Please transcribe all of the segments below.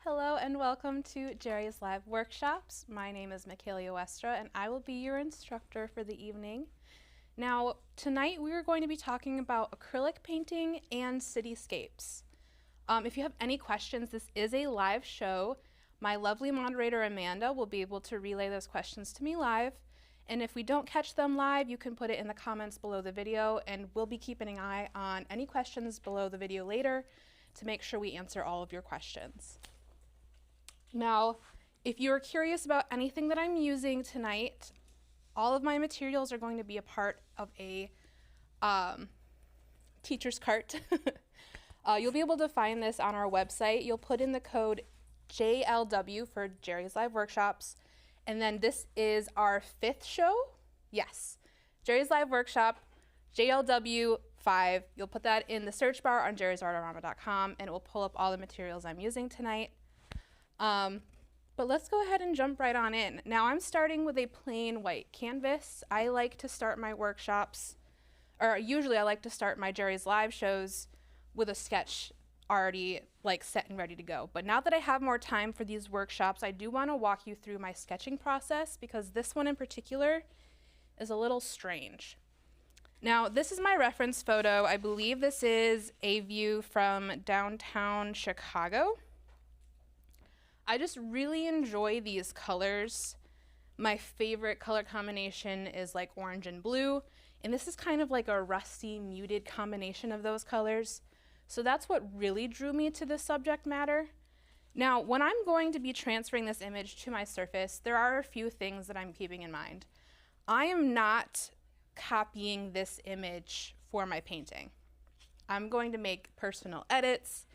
Hello and welcome to Jerry's Live Workshops. My name is Michaela Westra and I will be your instructor for the evening. Now, tonight we are going to be talking about acrylic painting and cityscapes. If you have any questions, this is a live show. My lovely moderator Amanda will be able to relay those questions to me live. And if we don't catch them live, you can put it in the comments below the video, and we'll be keeping an eye on any questions below the video later to make sure we answer all of your questions. Now, if you are curious about anything that I'm using tonight, all of my materials are going to be a part of a teacher's cart. You'll be able to find this on our website. You'll put in the code JLW for Jerry's Live Workshops. And then this is our 5th show. Yes, Jerry's Live Workshop, JLW5. You'll put that in the search bar on JerrysArtarama.com and it will pull up all the materials I'm using tonight. But let's go ahead and jump right on in. Now I'm starting with a plain white canvas. I like to start my workshops, or usually I like to start my Jerry's Live shows with a sketch already like set and ready to go. But now that I have more time for these workshops, I do want to walk you through my sketching process because this one in particular is a little strange. Now this is my reference photo. I believe this is a view from downtown Chicago. I just really enjoy these colors. My favorite color combination is like orange and blue, and this is kind of like a rusty, muted combination of those colors. So that's what really drew me to this subject matter. Now, when I'm going to be transferring this image to my surface, there are a few things that I'm keeping in mind. I am not copying this image for my painting. I'm going to make personal edits,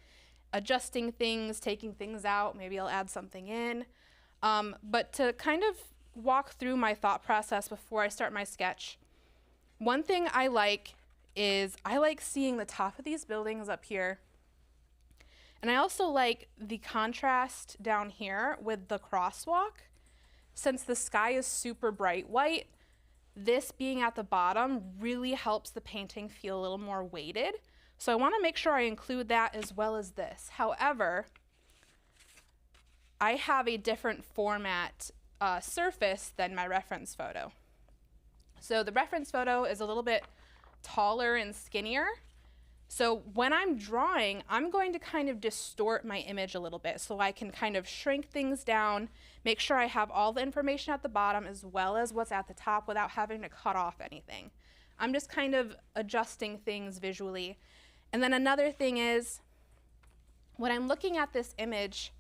adjusting things, taking things out, maybe I'll add something in. But to kind of walk through my thought process before I start my sketch, one thing I like is I like seeing the top of these buildings up here. And I also like the contrast down here with the crosswalk. Since the sky is super bright white, this being at the bottom really helps the painting feel a little more weighted. So I want to make sure I include that as well as this. However, I have a different format surface than my reference photo. So the reference photo is a little bit taller and skinnier. So when I'm drawing, I'm going to kind of distort my image a little bit so I can kind of shrink things down, make sure I have all the information at the bottom as well as what's at the top without having to cut off anything. I'm just kind of adjusting things visually. And then another thing is, when I'm looking at this image,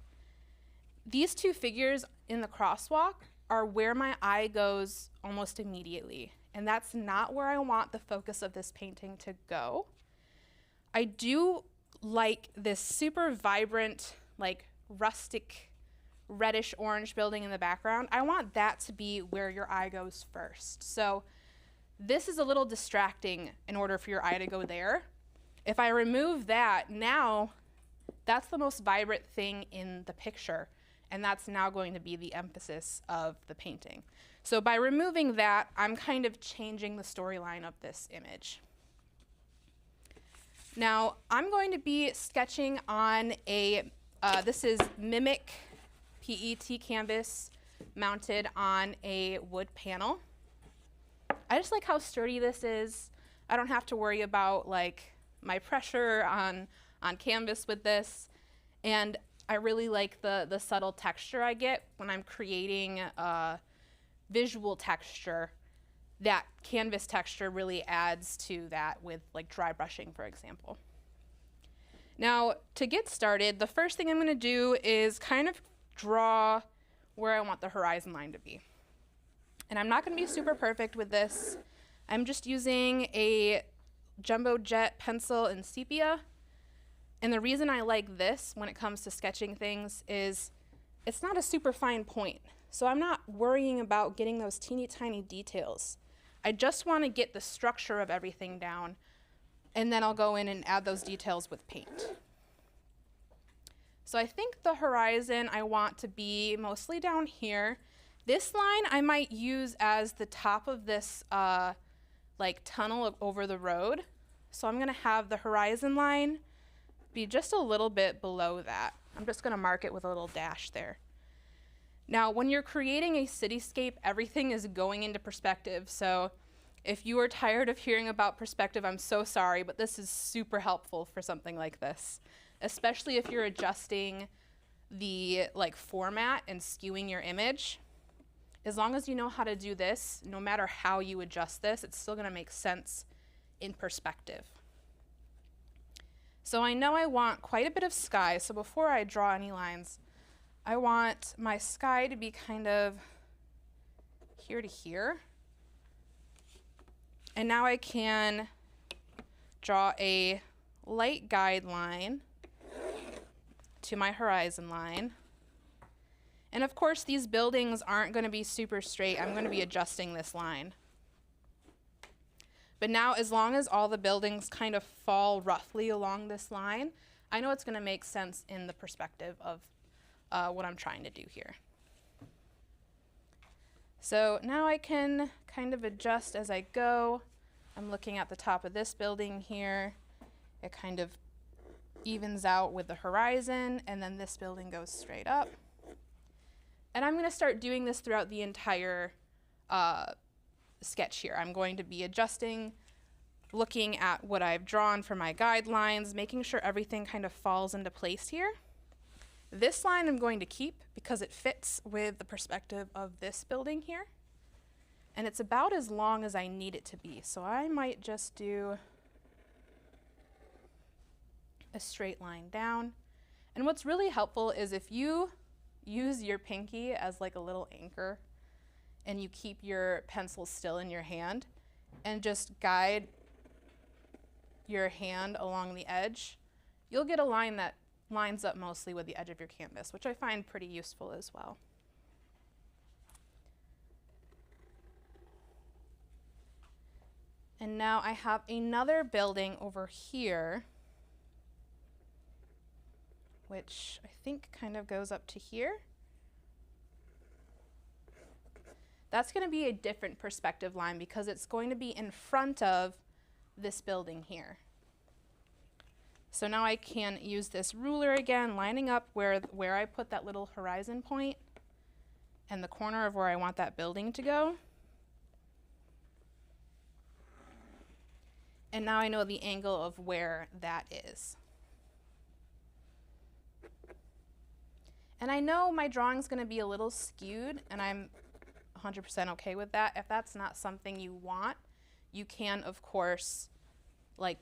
these two figures in the crosswalk are where my eye goes almost immediately. And that's not where I want the focus of this painting to go. I do like this super vibrant, like rustic, reddish orange building in the background. I want that to be where your eye goes first. So this is a little distracting in order for your eye to go there. If I remove that, now that's the most vibrant thing in the picture, and that's now going to be the emphasis of the painting. So by removing that, I'm kind of changing the storyline of this image. Now, I'm going to be sketching on a, this is Mimic PET canvas mounted on a wood panel. I just like how sturdy this is. I don't have to worry about like my pressure on canvas with this. And I really like the subtle texture I get when I'm creating visual texture. That canvas texture really adds to that with like dry brushing, for example. Now, to get started, the first thing I'm going to do is kind of draw where I want the horizon line to be. And I'm not going to be super perfect with this. I'm just using a Jumbo Jet pencil in sepia. And the reason I like this when it comes to sketching things is it's not a super fine point. So I'm not worrying about getting those teeny tiny details. I just want to get the structure of everything down, and then I'll go in and add those details with paint. So I think the horizon I want to be mostly down here. This line I might use as the top of this like tunnel over the road. So I'm going to have the horizon line be just a little bit below that. I'm just going to mark it with a little dash there. Now, when you're creating a cityscape, everything is going into perspective. So if you are tired of hearing about perspective, I'm so sorry, but this is super helpful for something like this, especially if you're adjusting the format and skewing your image. As long as you know how to do this, no matter how you adjust this, it's still going to make sense in perspective. So I know I want quite a bit of sky, so before I draw any lines, I want my sky to be kind of here to here. And now I can draw a light guide line to my horizon line. And of course, these buildings aren't going to be super straight. I'm going to be adjusting this line. But now, as long as all the buildings kind of fall roughly along this line, I know it's going to make sense in the perspective of what I'm trying to do here. So now I can kind of adjust as I go. I'm looking at the top of this building here. It kind of evens out with the horizon, and then this building goes straight up. And I'm going to start doing this throughout the entire sketch here. I'm going to be adjusting, looking at what I've drawn for my guidelines, making sure everything kind of falls into place here. This line I'm going to keep because it fits with the perspective of this building here. And it's about as long as I need it to be. So I might just do a straight line down. And what's really helpful is if you use your pinky as like a little anchor and you keep your pencil still in your hand and just guide your hand along the edge, you'll get a line that lines up mostly with the edge of your canvas, which I find pretty useful as well. And now I have another building over here, which I think kind of goes up to here. That's going to be a different perspective line because it's going to be in front of this building here. So now I can use this ruler again, lining up where I put that little horizon point and the corner of where I want that building to go. And now I know the angle of where that is. And I know my drawing's going to be a little skewed, and I'm 100% okay with that. If that's not something you want, you can, of course,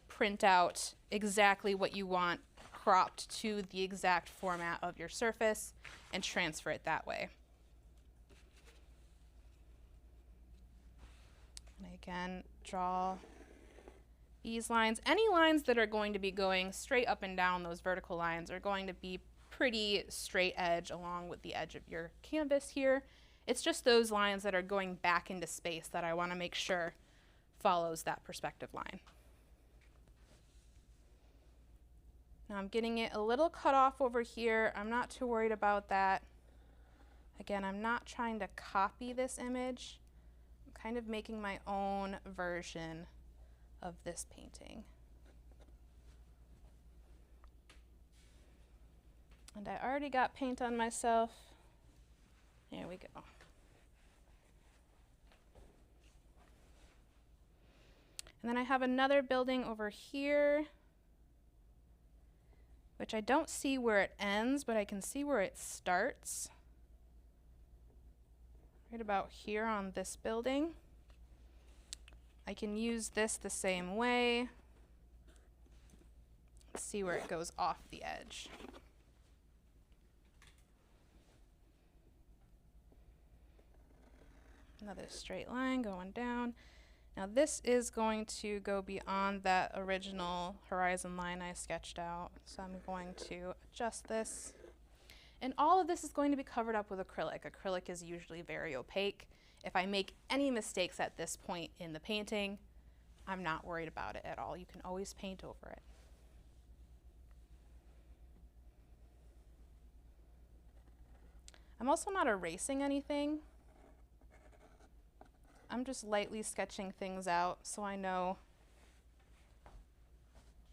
print out exactly what you want cropped to the exact format of your surface and transfer it that way. And again, draw these lines. Any lines that are going to be going straight up and down, those vertical lines, are going to be pretty straight edge along with the edge of your canvas here. It's just those lines that are going back into space that I want to make sure follows that perspective line. Now I'm getting it a little cut off over here. I'm not too worried about that. Again, I'm not trying to copy this image. I'm kind of making my own version of this painting. And I already got paint on myself. There we go. And then I have another building over here, which I don't see where it ends, but I can see where it starts. Right about here on this building. I can use this the same way. Let's see where it goes off the edge. Another straight line going down. Now this is going to go beyond that original horizon line I sketched out. So I'm going to adjust this. And all of this is going to be covered up with acrylic. Acrylic is usually very opaque. If I make any mistakes at this point in the painting, I'm not worried about it at all. You can always paint over it. I'm also not erasing anything. I'm just lightly sketching things out so I know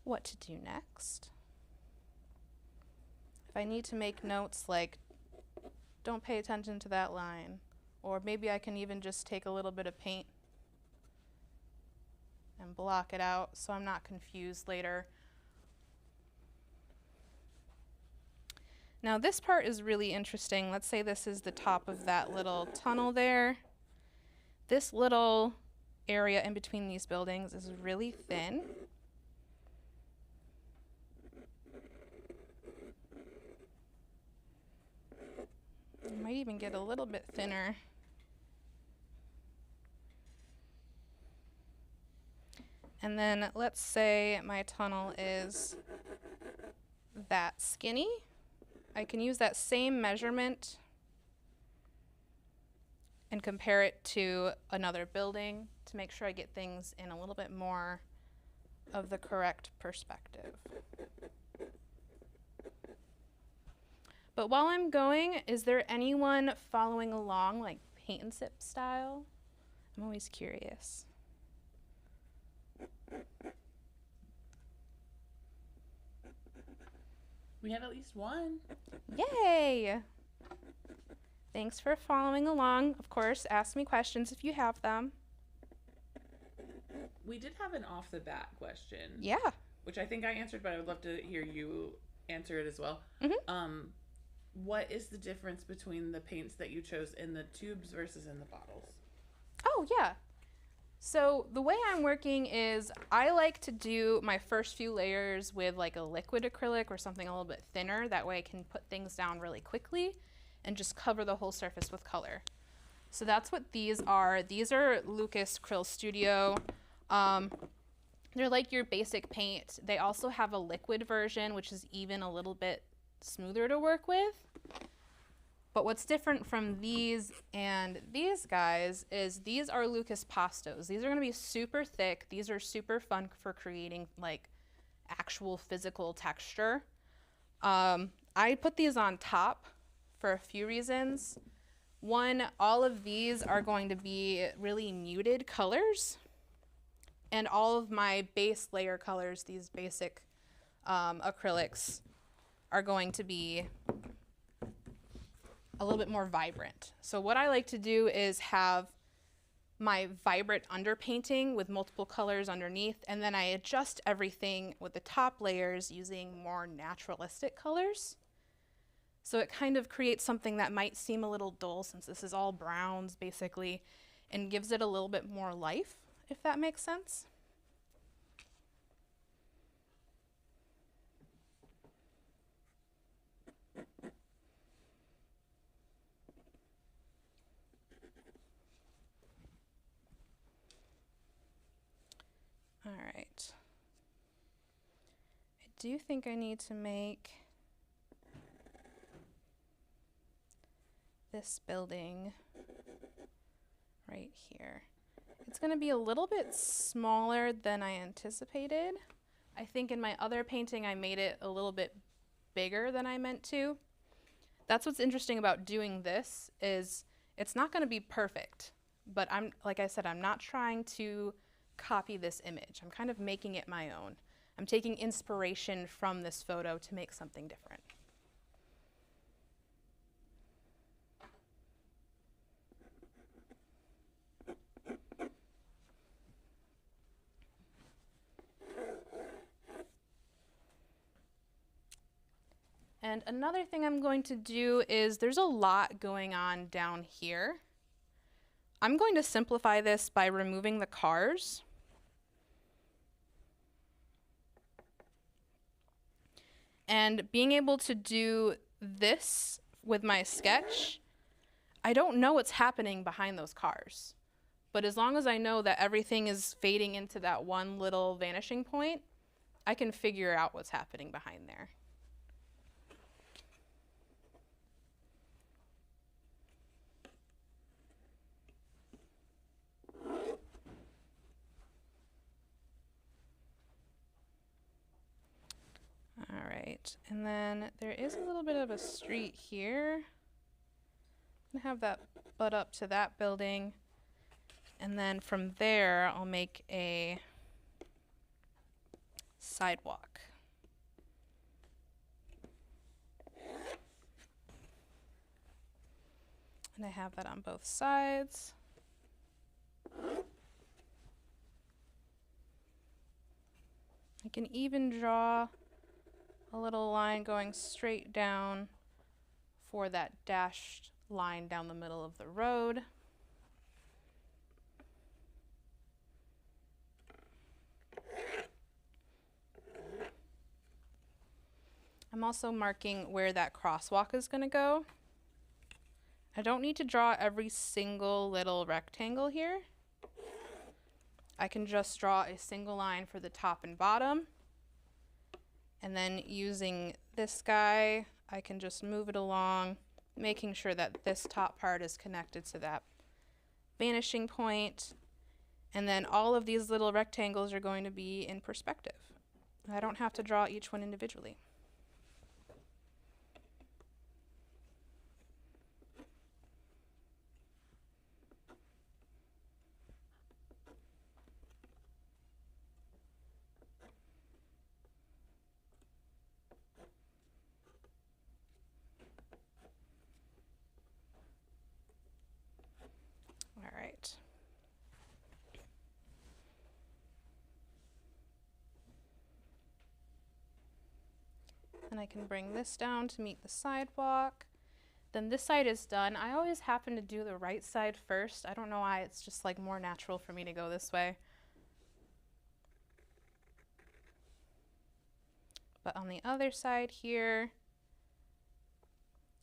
what to do next. if I need to make notes like, don't pay attention to that line, or maybe I can even just take a little bit of paint and block it out so I'm not confused later. Now this part is really interesting. Let's say this is the top of that little tunnel there. This little area in between these buildings is really thin. It might even get a little bit thinner. And then let's say my tunnel is that skinny. I can use that same measurement and compare it to another building to make sure I get things in a little bit more of the correct perspective. But while I'm going, is there anyone following along like paint and sip style? I'm always curious. We had at least one. Yay! Thanks for following along. Of course, ask me questions if you have them. We did have an off the bat question. Yeah. Which I think I answered, but I would love to hear you answer it as well. Mm-hmm. What is the difference between the paints that you chose in the tubes versus in the bottles? Oh, yeah. So the way I'm working is I like to do my first few layers with like a liquid acrylic or something a little bit thinner. That way I can put things down really quickly and just cover the whole surface with color. So that's what these are. These are Lucas Krill Studio. They're like your basic paint. They also have a liquid version, which is even a little bit smoother to work with. But what's different from these and these guys is these are Lucas Pastos. These are gonna be super thick. These are super fun for creating like actual physical texture. I put these on top for a few reasons. One, all of these are going to be really muted colors. And all of my base layer colors, these basic acrylics, are going to be a little bit more vibrant. So what I like to do is have my vibrant underpainting with multiple colors underneath, and then I adjust everything with the top layers using more naturalistic colors. So it kind of creates something that might seem a little dull since this is all browns basically, and gives it a little bit more life, if that makes sense. All right. I do think I need to make this building right here. It's going to be a little bit smaller than I anticipated. I think in my other painting I made it a little bit bigger than I meant to. That's what's interesting about doing this is it's not going to be perfect, but like I said, I'm not trying to copy this image. I'm kind of making it my own. I'm taking inspiration from this photo to make something different. And another thing I'm going to do is there's a lot going on down here. I'm going to simplify this by removing the cars. And being able to do this with my sketch, I don't know what's happening behind those cars. But as long as I know that everything is fading into that one little vanishing point, I can figure out what's happening behind there. All right, and then there is a little bit of a street here. I'm gonna have that butt up to that building. And then from there, I'll make a sidewalk. And I have that on both sides. I can even draw a little line going straight down for that dashed line down the middle of the road. I'm also marking where that crosswalk is going to go. I don't need to draw every single little rectangle here. I can just draw a single line for the top and bottom. And then using this guy, I can just move it along, making sure that this top part is connected to that vanishing point. And then all of these little rectangles are going to be in perspective. I don't have to draw each one individually. All right. And I can bring this down to meet the sidewalk. Then this side is done. I always happen to do the right side first. I don't know why, it's just like more natural for me to go this way. But on the other side here,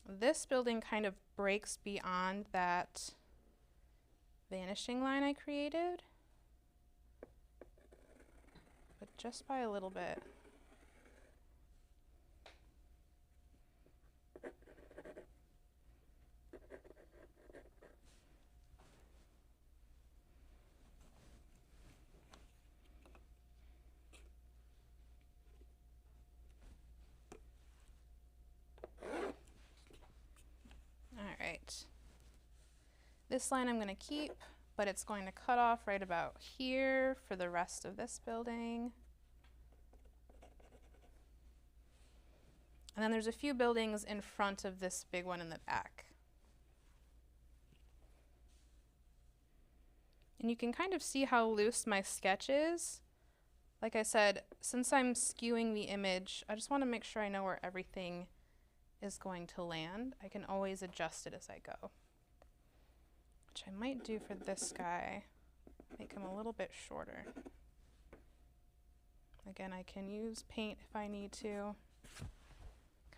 this building kind of breaks beyond that vanishing line I created, but just by a little bit. All right. This line I'm going to keep, but it's going to cut off right about here for the rest of this building. And then there's a few buildings in front of this big one in the back. And you can kind of see how loose my sketch is. Like I said, since I'm skewing the image, I just want to make sure I know where everything is going to land. I can always adjust it as I go, which I might do for this guy, make him a little bit shorter. Again, I can use paint if I need to,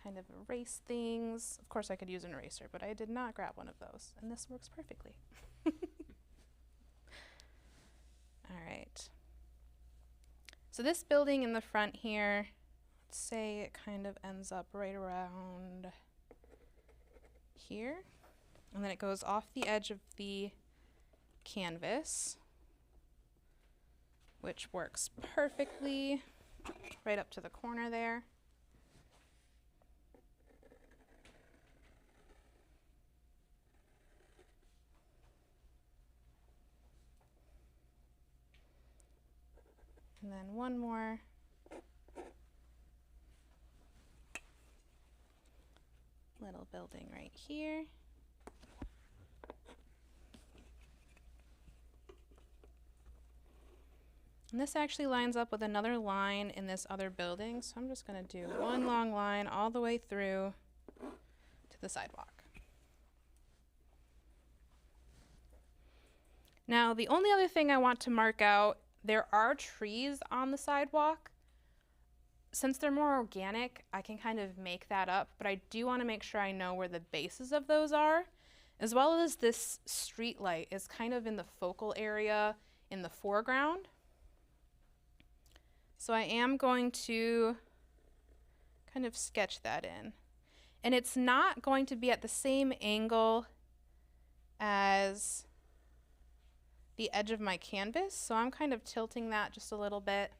kind of erase things. Of course I could use an eraser, but I did not grab one of those, and this works perfectly. All right. So this building in the front here, let's say it kind of ends up right around here. And then it goes off the edge of the canvas, which works perfectly right up to the corner there. And then one more. Little building right here. And this actually lines up with another line in this other building, so I'm just going to do one long line all the way through to the sidewalk. Now, the only other thing I want to mark out, there are trees on the sidewalk. Since they're more organic, I can kind of make that up, but I do want to make sure I know where the bases of those are, as well as this street light is kind of in the focal area in the foreground. So I am going to kind of sketch that in. And it's not going to be at the same angle as the edge of my canvas, so I'm kind of tilting that just a little bit.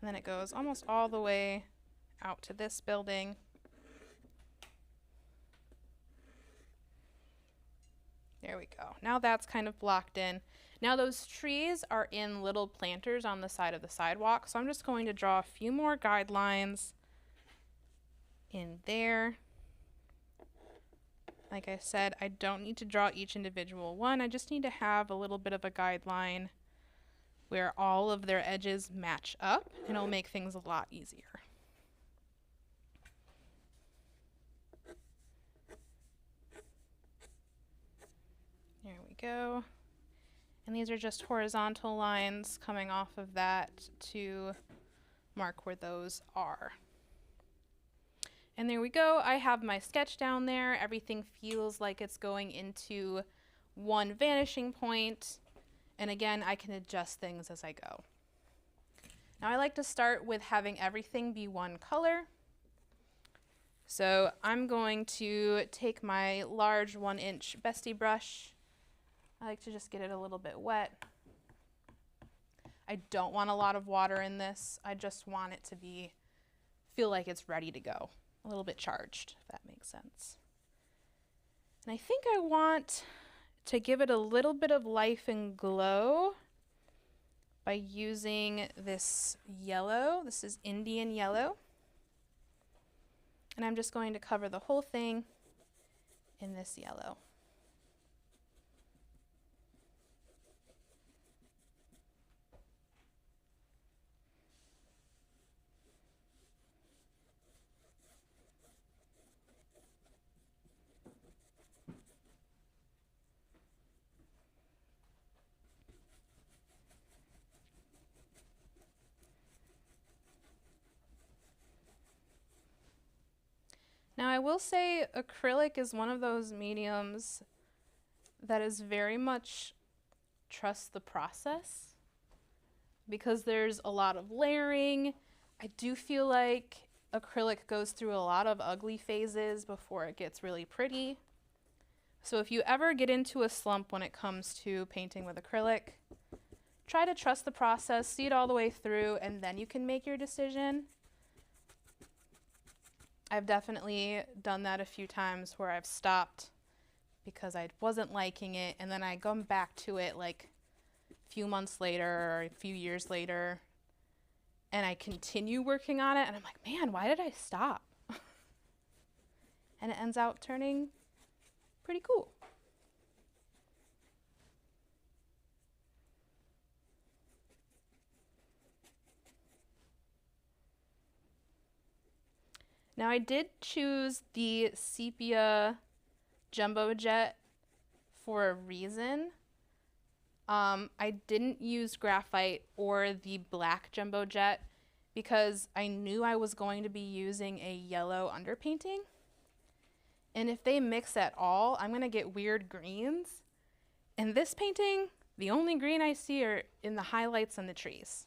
And then it goes almost all the way out to this building. There we go. Now that's kind of blocked in. Now those trees are in little planters on the side of the sidewalk, so I'm just going to draw a few more guidelines in there. Like I said, I don't need to draw each individual one. I just need to have a little bit of a guideline where all of their edges match up, and it'll make things a lot easier. There we go. And these are just horizontal lines coming off of that to mark where those are. And there we go. I have my sketch down there. Everything feels like it's going into one vanishing point. And again, I can adjust things as I go. Now I like to start with having everything be one color. So I'm going to take my large 1-inch Bestie brush. I like to just get it a little bit wet. I don't want a lot of water in this. I just want it to feel like it's ready to go. A little bit charged, if that makes sense. And I think I want to give it a little bit of life and glow by using this yellow. This is Indian yellow. And I'm just going to cover the whole thing in this yellow. Now I will say acrylic is one of those mediums that is very much trust the process, because there's a lot of layering. I do feel like acrylic goes through a lot of ugly phases before it gets really pretty. So if you ever get into a slump when it comes to painting with acrylic, try to trust the process, see it all the way through, and then you can make your decision. I've definitely done that a few times where I've stopped because I wasn't liking it, and then I come back to it like a few months later or a few years later, and I continue working on it, and I'm like, man, why did I stop? And it ends out turning pretty cool. Now I did choose the sepia jumbo jet for a reason. I didn't use graphite or the black jumbo jet because I knew I was going to be using a yellow underpainting. And if they mix at all, I'm gonna get weird greens. In this painting, the only green I see are in the highlights and the trees.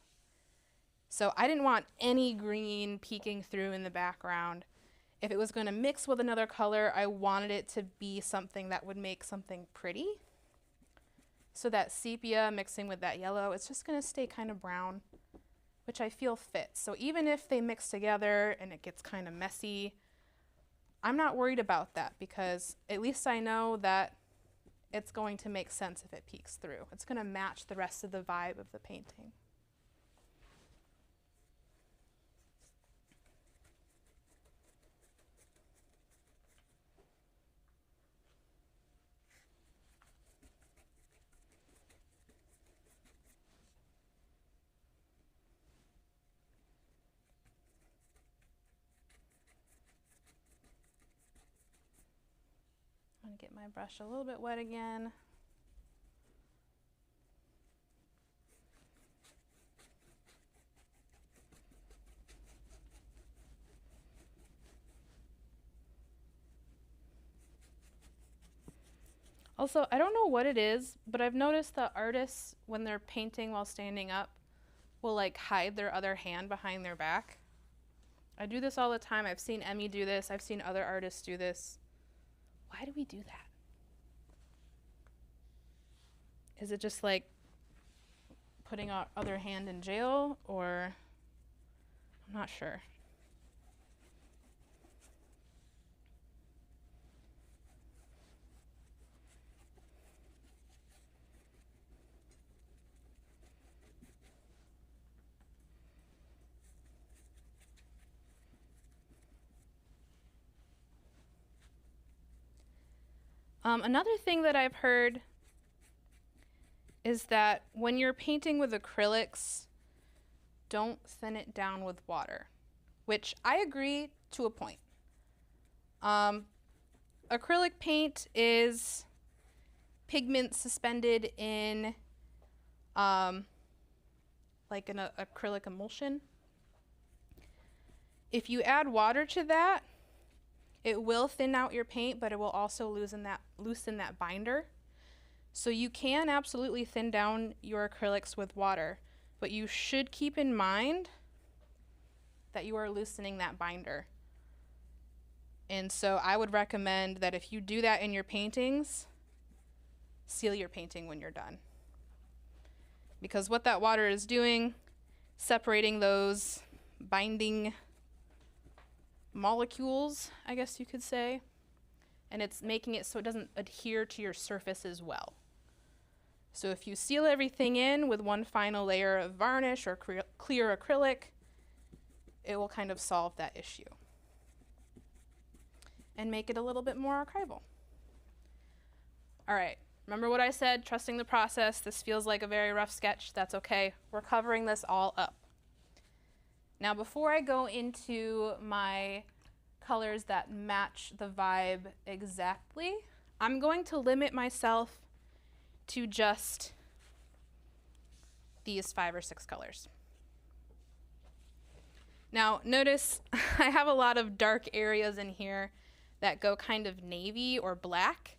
So I didn't want any green peeking through in the background. If it was going to mix with another color, I wanted it to be something that would make something pretty. So that sepia mixing with that yellow, it's just going to stay kind of brown, which I feel fits. So even if they mix together and it gets kind of messy, I'm not worried about that because at least I know that it's going to make sense if it peeks through. It's going to match the rest of the vibe of the painting. I'm going to get my brush a little bit wet again. Also, I don't know what it is, but I've noticed that artists, when they're painting while standing up, will like hide their other hand behind their back. I do this all the time. I've seen Emmy do this. I've seen other artists do this. Why do we do that? Is it just like putting our other hand in jail, or I'm not sure. Another thing that I've heard is that when you're painting with acrylics, don't thin it down with water, which I agree to a point. Acrylic paint is pigment suspended in like an acrylic emulsion. If you add water to that, it will thin out your paint, but it will also loosen that binder. So you can absolutely thin down your acrylics with water, but you should keep in mind that you are loosening that binder. And so I would recommend that if you do that in your paintings, seal your painting when you're done. Because what that water is doing, separating those binding molecules, I guess you could say, and it's making it so it doesn't adhere to your surface as well. So if you seal everything in with one final layer of varnish or clear acrylic, it will kind of solve that issue and make it a little bit more archival. All right, remember what I said, trusting the process. This feels like a very rough sketch. That's okay. We're covering this all up. Now, before I go into my colors that match the vibe exactly, I'm going to limit myself to just these 5 or 6 colors. Now, notice I have a lot of dark areas in here that go kind of navy or black.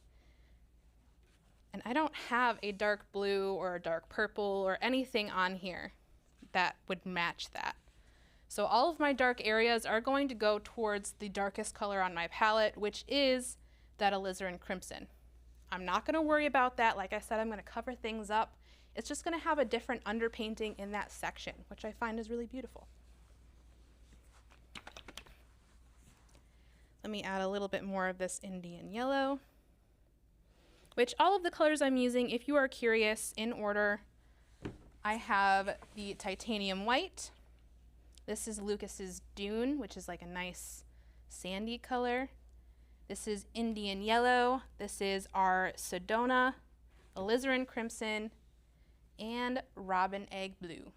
And I don't have a dark blue or a dark purple or anything on here that would match that. So all of my dark areas are going to go towards the darkest color on my palette, which is that alizarin crimson. I'm not going to worry about that. Like I said, I'm going to cover things up. It's just going to have a different underpainting in that section, which I find is really beautiful. Let me add a little bit more of this Indian yellow, which all of the colors I'm using, if you are curious, in order, I have the titanium white. This is Lucas's Dune, which is like a nice sandy color. This is Indian yellow. This is our Sedona, alizarin crimson, and robin egg blue.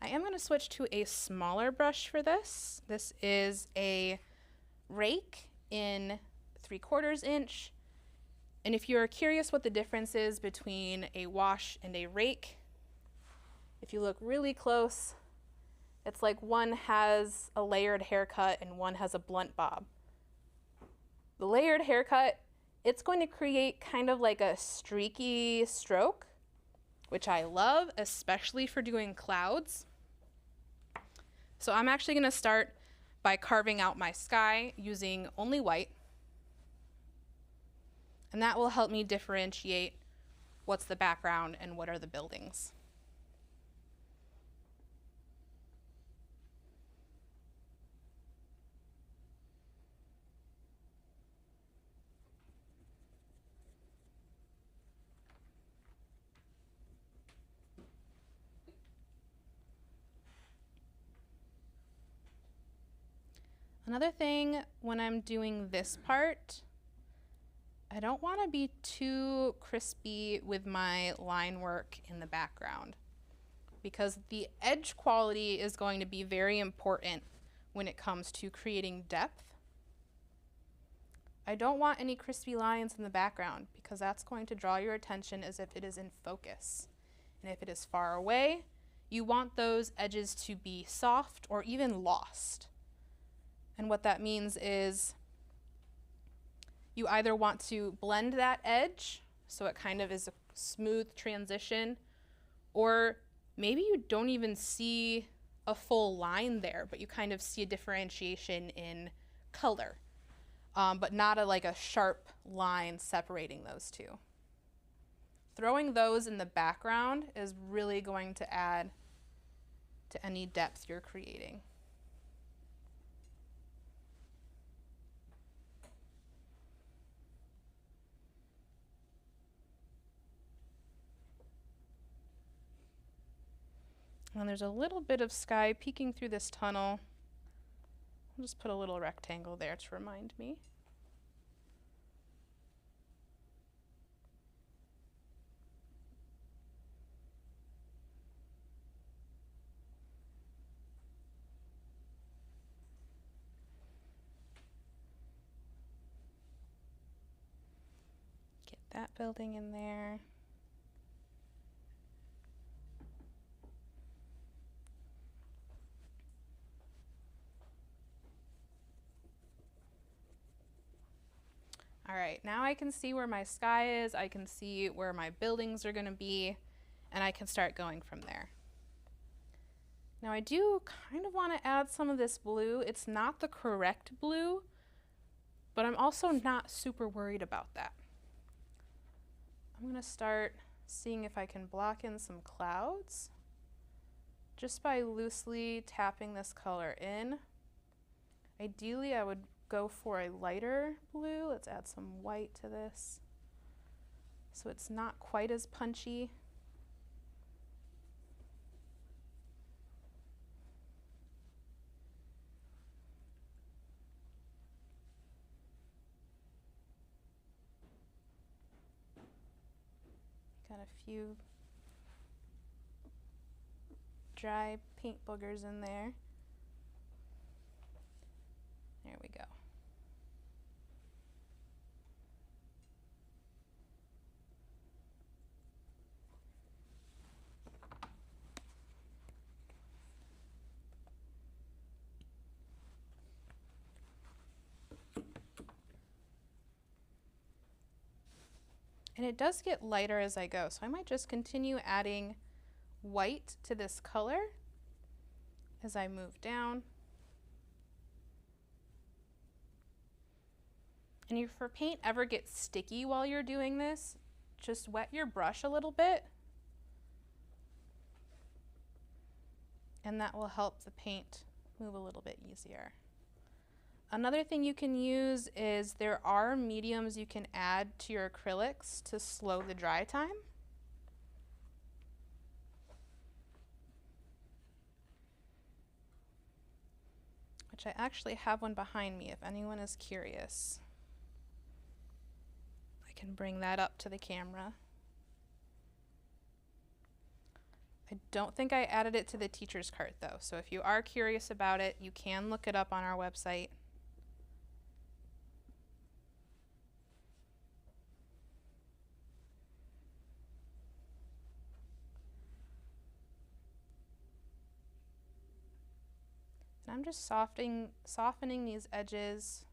I am going to switch to a smaller brush for this. This is a rake in 3/4 inch. And if you are curious what the difference is between a wash and a rake, if you look really close, it's like one has a layered haircut and one has a blunt bob. The layered haircut, it's going to create kind of like a streaky stroke, which I love, especially for doing clouds. So I'm actually going to start by carving out my sky using only white. And that will help me differentiate what's the background and what are the buildings. Another thing when I'm doing this part, I don't want to be too crispy with my line work in the background because the edge quality is going to be very important when it comes to creating depth. I don't want any crispy lines in the background because that's going to draw your attention as if it is in focus. And if it is far away, you want those edges to be soft or even lost. And what that means is you either want to blend that edge so it kind of is a smooth transition, or maybe you don't even see a full line there, but you kind of see a differentiation in color, but not like a sharp line separating those two. Throwing those in the background is really going to add to any depth you're creating. And there's a little bit of sky peeking through this tunnel, I'll just put a little rectangle there to remind me. Get that building in there. All right, now I can see where my sky is, I can see where my buildings are gonna be, and I can start going from there. Now I do kind of wanna add some of this blue. It's not the correct blue, but I'm also not super worried about that. I'm gonna start seeing if I can block in some clouds just by loosely tapping this color in. Ideally, I would go for a lighter blue. Let's add some white to this so it's not quite as punchy. Got a few dry paint boogers in there. There we go. And it does get lighter as I go, so I might just continue adding white to this color as I move down. And if your paint ever gets sticky while you're doing this, just wet your brush a little bit, and that will help the paint move a little bit easier. Another thing you can use is there are mediums you can add to your acrylics to slow the dry time. Which I actually have one behind me if anyone is curious. I can bring that up to the camera. I don't think I added it to the teacher's cart though, so if you are curious about it, you can look it up on our website. And I'm just softening these edges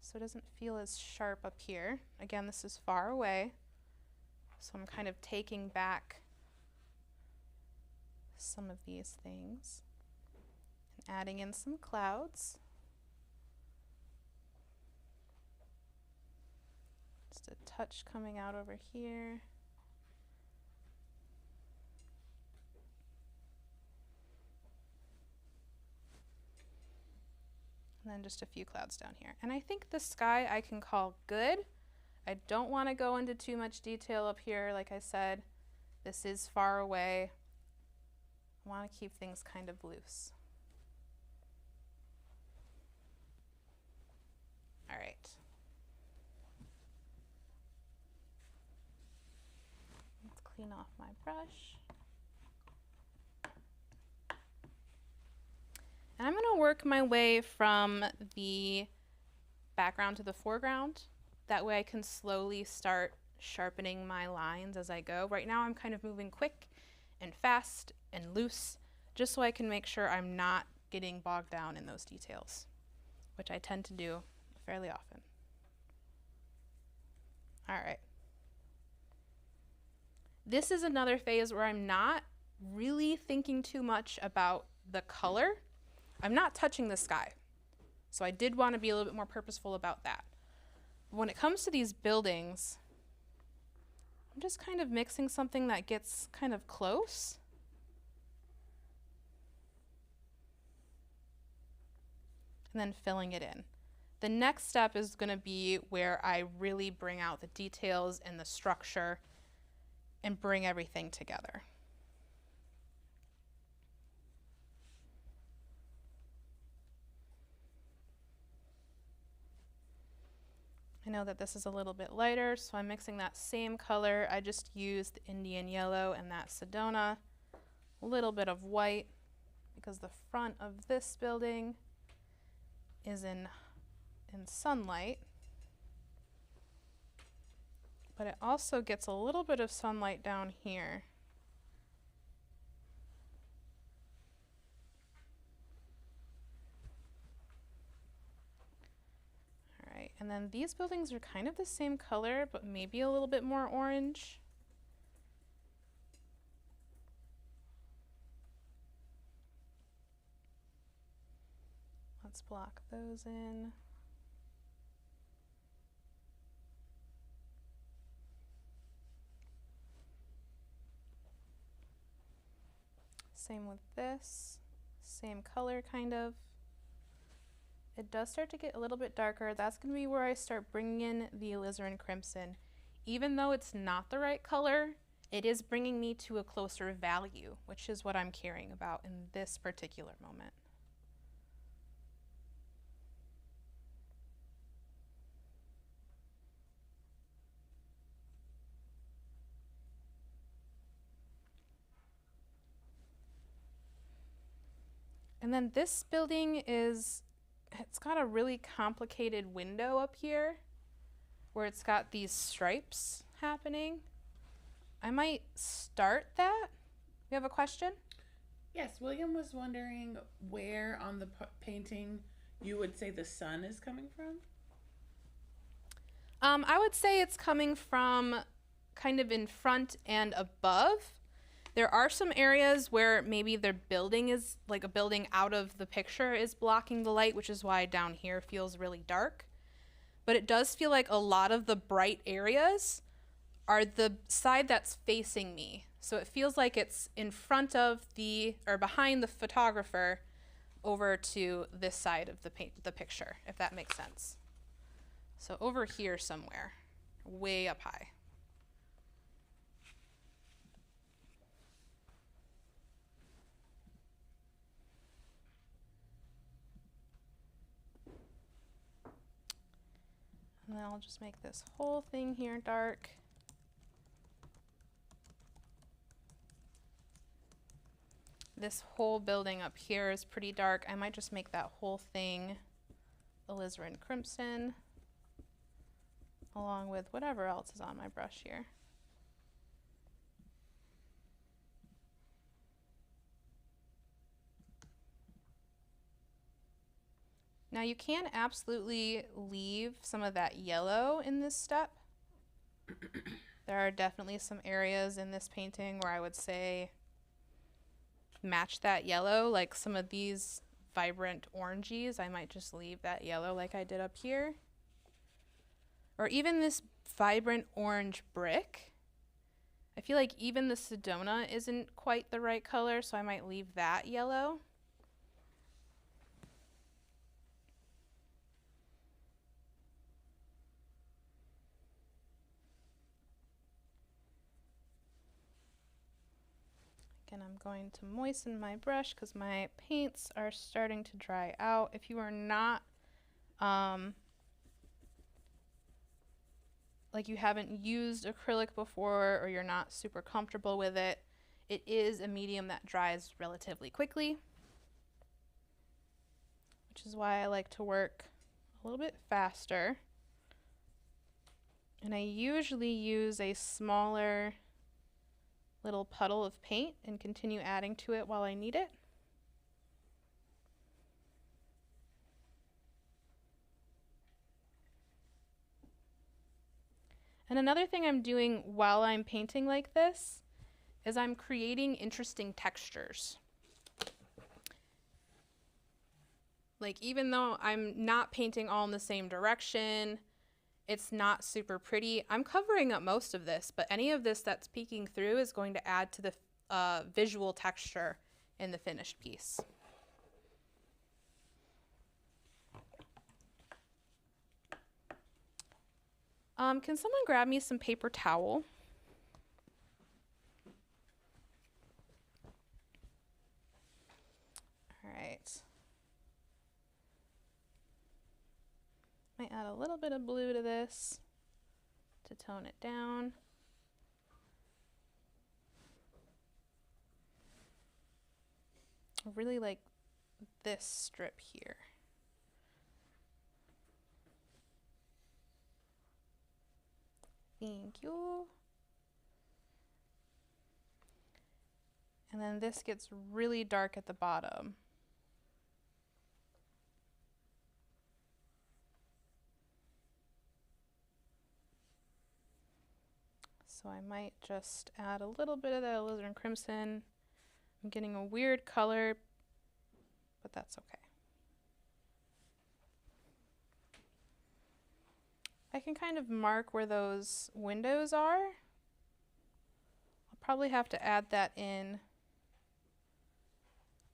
so it doesn't feel as sharp up here. Again, this is far away, so I'm kind of taking back some of these things and adding in some clouds. Just a touch coming out over here. And then just a few clouds down here. And I think the sky I can call good. I don't want to go into too much detail up here. Like I said, this is far away. I want to keep things kind of loose. All right. Let's clean off my brush. And I'm going to work my way from the background to the foreground. That way I can slowly start sharpening my lines as I go. Right now I'm kind of moving quick and fast and loose, just so I can make sure I'm not getting bogged down in those details, which I tend to do fairly often. All right. This is another phase where I'm not really thinking too much about the color. I'm not touching the sky, so I did want to be a little bit more purposeful about that. When it comes to these buildings, I'm just kind of mixing something that gets kind of close. And then filling it in. The next step is going to be where I really bring out the details and the structure and bring everything together. know that this is a little bit lighter, so I'm mixing that same color. I just used the Indian yellow and that Sedona, a little bit of white, because the front of this building is in sunlight. But it also gets a little bit of sunlight down here. All right, and then these buildings are kind of the same color, but maybe a little bit more orange. Let's block those in. Same with this, same color kind of. It does start to get a little bit darker. That's going to be where I start bringing in the alizarin crimson. Even though it's not the right color, it is bringing me to a closer value, which is what I'm caring about in this particular moment. And then this building it's got a really complicated window up here where it's got these stripes happening. I might start that. You have a question? Yes, William was wondering where on the painting you would say the sun is coming from? I would say it's coming from kind of in front and above. There are some areas where maybe their building is like a building out of the picture is blocking the light, which is why down here feels really dark. But it does feel like a lot of the bright areas are the side that's facing me. So it feels like it's in front of or behind the photographer over to this side of the picture, if that makes sense. So over here somewhere, way up high. And then I'll just make this whole thing here dark. This whole building up here is pretty dark. I might just make that whole thing alizarin crimson, along with whatever else is on my brush here. Now you can absolutely leave some of that yellow in this step. There are definitely some areas in this painting where I would say match that yellow, like some of these vibrant oranges. I might just leave that yellow like I did up here. Or even this vibrant orange brick. I feel like even the Sedona isn't quite the right color, so I might leave that yellow. Again, I'm going to moisten my brush because my paints are starting to dry out. If you are not, like you haven't used acrylic before or you're not super comfortable with it, it is a medium that dries relatively quickly, which is why I like to work a little bit faster. And I usually use a smaller little puddle of paint and continue adding to it while I need it. And another thing I'm doing while I'm painting like this is I'm creating interesting textures. Like even though I'm not painting all in the same direction, it's not super pretty. I'm covering up most of this, but any of this that's peeking through is going to add to the visual texture in the finished piece. Can someone grab me some paper towel? All right. My Might add a little bit of blue to this to tone it down. I really like this strip here. Thank you. And then this gets really dark at the bottom. So I might just add a little bit of that alizarin crimson. I'm getting a weird color, but that's okay. I can kind of mark where those windows are. I'll probably have to add that in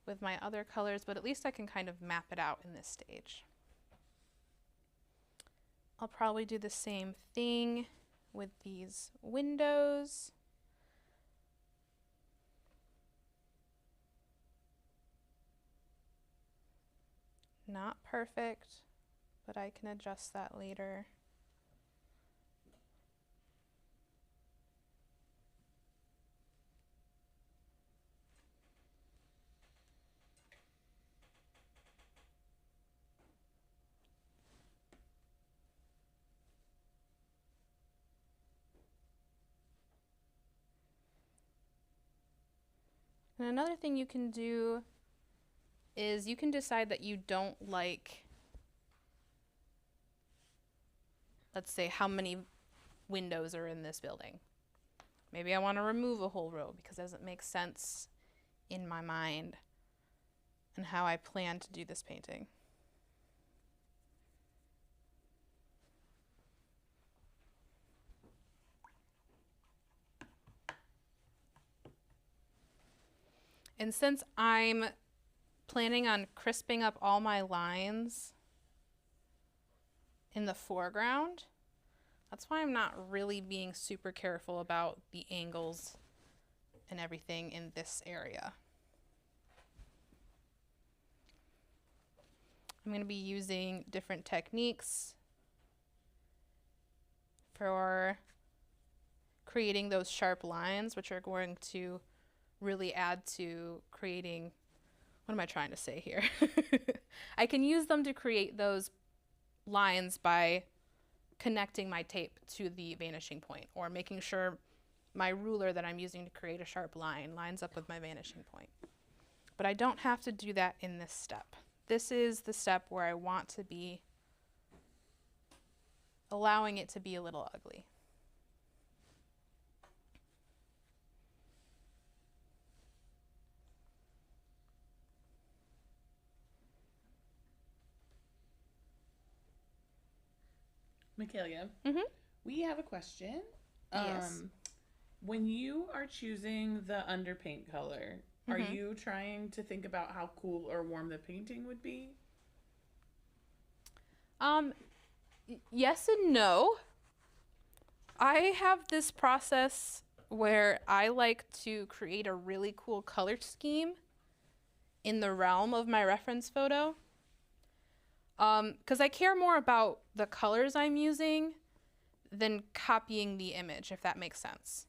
with my other colors, but at least I can kind of map it out in this stage. I'll probably do the same thing with these windows. Not perfect, but I can adjust that later. And another thing you can do is you can decide that you don't like, let's say, how many windows are in this building. Maybe I want to remove a whole row because it doesn't make sense in my mind and how I plan to do this painting. And since I'm planning on crisping up all my lines in the foreground, that's why I'm not really being super careful about the angles and everything in this area. I'm going to be using different techniques for creating those sharp lines, which are going to really add to creating, what am I trying to say here? I can use them to create those lines by connecting my tape to the vanishing point, or making sure my ruler that I'm using to create a sharp line lines up with my vanishing point. But I don't have to do that in this step. This is the step where I want to be allowing it to be a little ugly. Michaela, Mm-hmm. we have a question. Yes. When you are choosing the underpaint color, are you trying to think about how cool or warm the painting would be? Yes and no. I have this process where I like to create a really cool color scheme in the realm of my reference photo. Because I care more about the colors I'm using than copying the image, if that makes sense.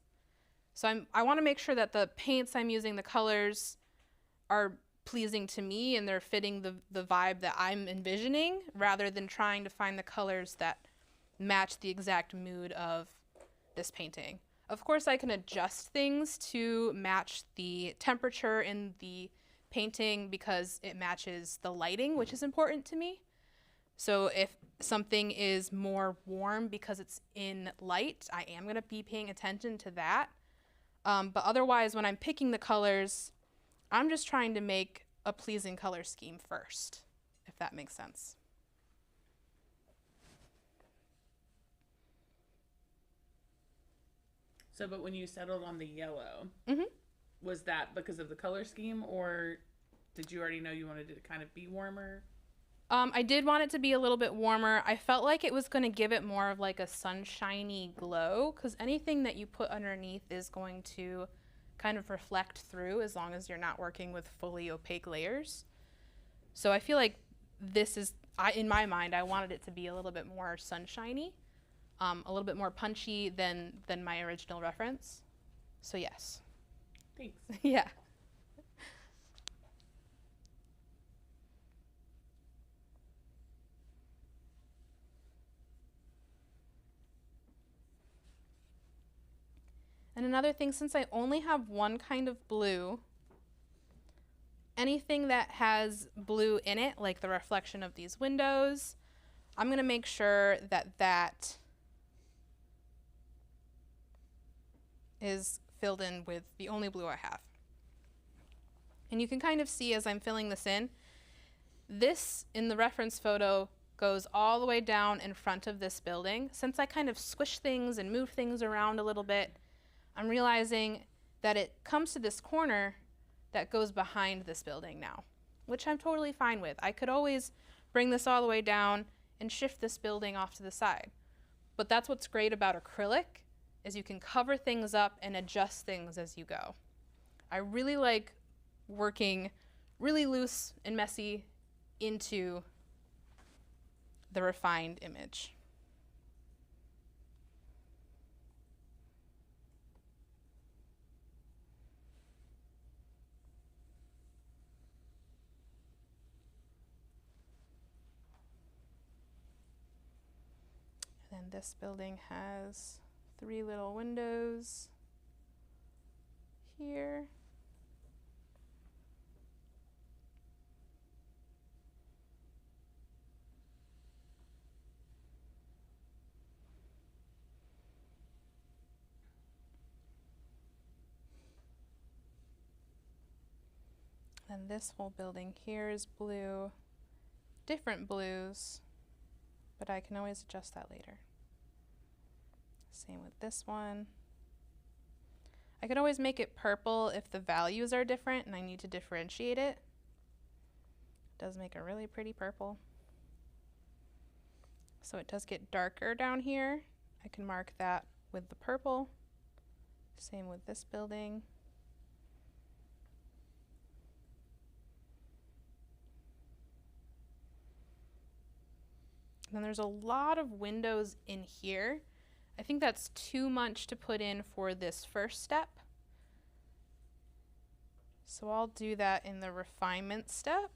So I want to make sure that the paints I'm using, the colors, are pleasing to me and they're fitting the vibe that I'm envisioning, rather than trying to find the colors that match the exact mood of this painting. Of course, I can adjust things to match the temperature in the painting because it matches the lighting, which is important to me. So if something is more warm because it's in light, I am going to be paying attention to that. But otherwise, when I'm picking the colors, I'm just trying to make a pleasing color scheme first, if that makes sense. So, but when you settled on the yellow, was that because of the color scheme, or did you already know you wanted it to kind of be warmer? I did want it to be a little bit warmer. I felt like it was going to give it more of like a sunshiny glow, because anything that you put underneath is going to kind of reflect through as long as you're not working with fully opaque layers. So I feel like this is in my mind, I wanted it to be a little bit more sunshiny, a little bit more punchy than my original reference. So yes. Thanks. Yeah. And another thing, since I only have one kind of blue, anything that has blue in it, like the reflection of these windows, I'm going to make sure that that is filled in with the only blue I have. And you can kind of see as I'm filling this in, this in the reference photo goes all the way down in front of this building. Since I kind of squish things and move things around a little bit, I'm realizing that it comes to this corner that goes behind this building now, which I'm totally fine with. I could always bring this all the way down and shift this building off to the side. But that's what's great about acrylic, is you can cover things up and adjust things as you go. I really like working really loose and messy into the refined image. And this building has 3 little windows here. And this whole building here is blue, different blues, but I can always adjust that later. Same with this one. I could always make it purple if the values are different and I need to differentiate it. It does make a really pretty purple. So it does get darker down here. I can mark that with the purple. Same with this building. And then there's a lot of windows in here. I think that's too much to put in for this first step. So I'll do that in the refinement step.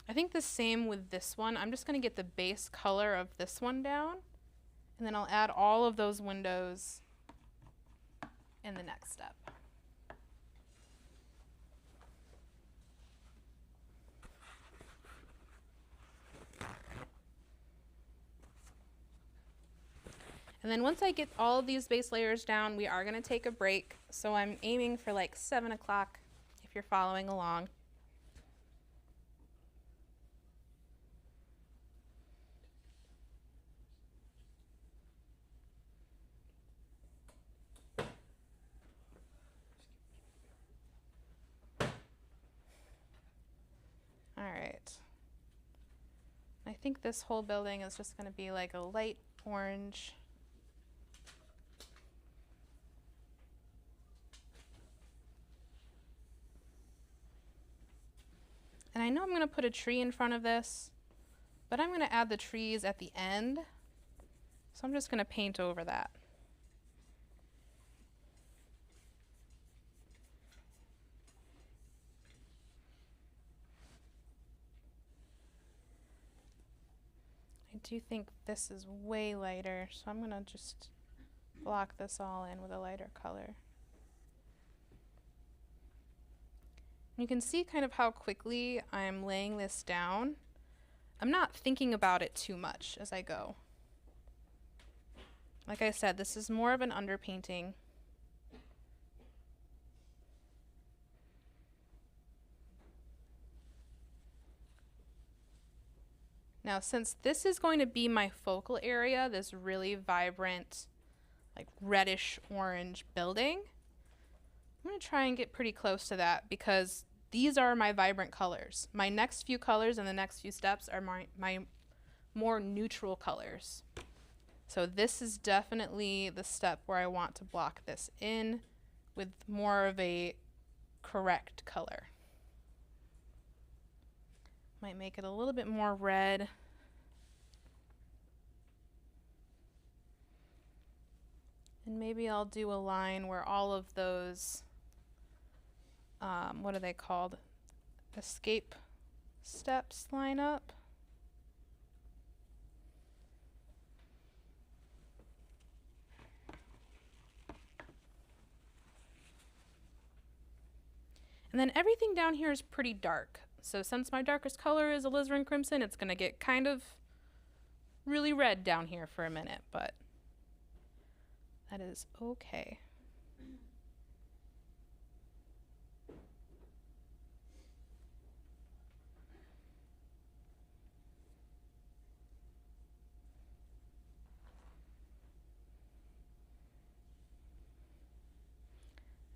I think the same with this one. I'm just going to get the base color of this one down, and then I'll add all of those windows in the next step. And then once I get all of these base layers down, we are going to take a break. So I'm aiming for like 7 o'clock if you're following along. All right. I think this whole building is just going to be like a light orange. And I know I'm going to put a tree in front of this, but I'm going to add the trees at the end. So I'm just going to paint over that. I do think this is way lighter, so I'm going to just block this all in with a lighter color. You can see kind of how quickly I'm laying this down. I'm not thinking about it too much as I go. Like I said, this is more of an underpainting. Now, since this is going to be my focal area, this really vibrant, like reddish orange building, I'm going to try and get pretty close to that because these are my vibrant colors. My next few colors and the next few steps are my more neutral colors. So this is definitely the step where I want to block this in with more of a correct color. Might make it a little bit more red. And maybe I'll do a line where all of those, what are they called? Escape steps line up. And then everything down here is pretty dark. So since my darkest color is alizarin crimson, it's gonna get kind of really red down here for a minute, but that is okay.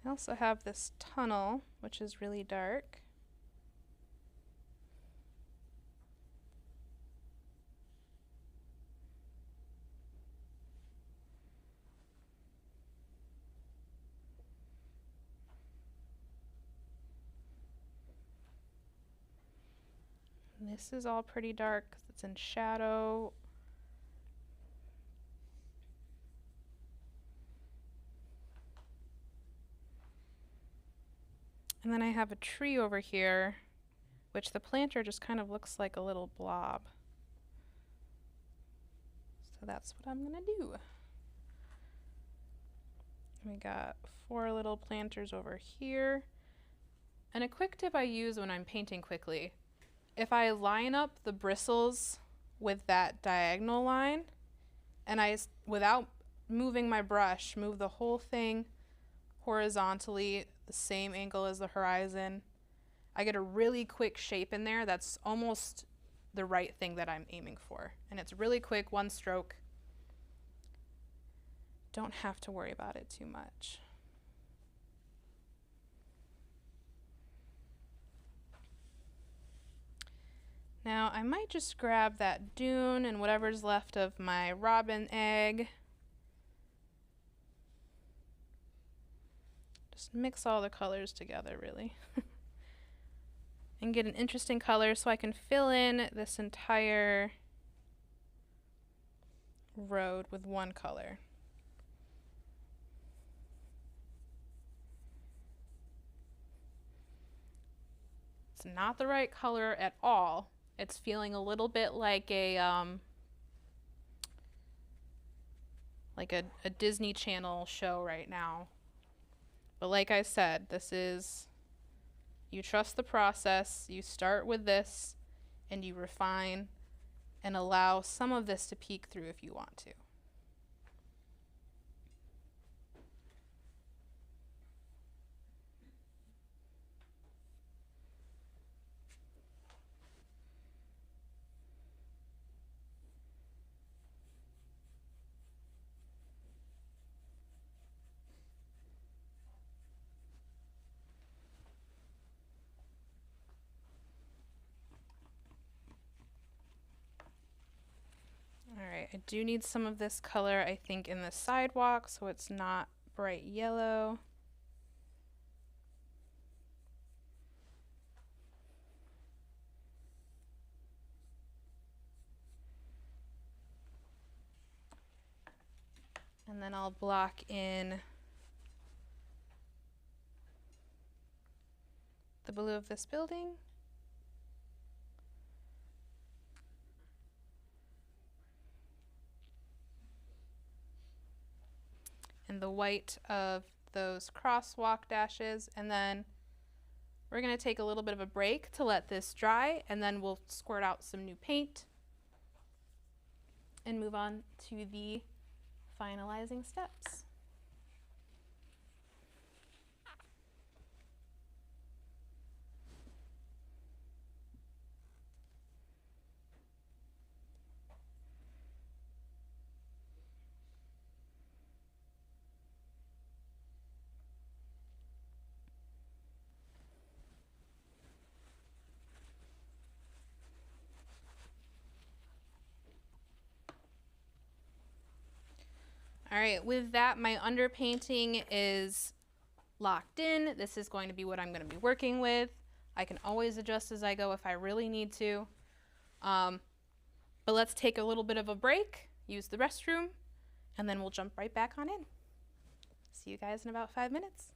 I also have this tunnel, which is really dark. And this is all pretty dark because it's in shadow. And then I have a tree over here, which the planter just kind of looks like a little blob. So that's what I'm gonna do. We got 4 little planters over here. And a quick tip I use when I'm painting quickly, if I line up the bristles with that diagonal line, and without moving my brush, move the whole thing horizontally, the same angle as the horizon, I get a really quick shape in there that's almost the right thing that I'm aiming for. And it's really quick, one stroke. Don't have to worry about it too much. Now I might just grab that dune and whatever's left of my robin egg. Just mix all the colors together, really. And get an interesting color so I can fill in this entire road with one color. It's not the right color at all. It's feeling a little bit like a Disney Channel show right now. But like I said, this is, you trust the process, you start with this, and you refine and allow some of this to peek through if you want to. Alright, I do need some of this color, I think, in the sidewalk so it's not bright yellow. And then I'll block in the blue of this building. And the white of those crosswalk dashes, and then we're going to take a little bit of a break to let this dry, and then we'll squirt out some new paint and move on to the finalizing steps. All right, with that, my underpainting is locked in. This is going to be what I'm going to be working with. I can always adjust as I go if I really need to. But let's take a little bit of a break, use the restroom, and then we'll jump right back on in. See you guys in about 5 minutes.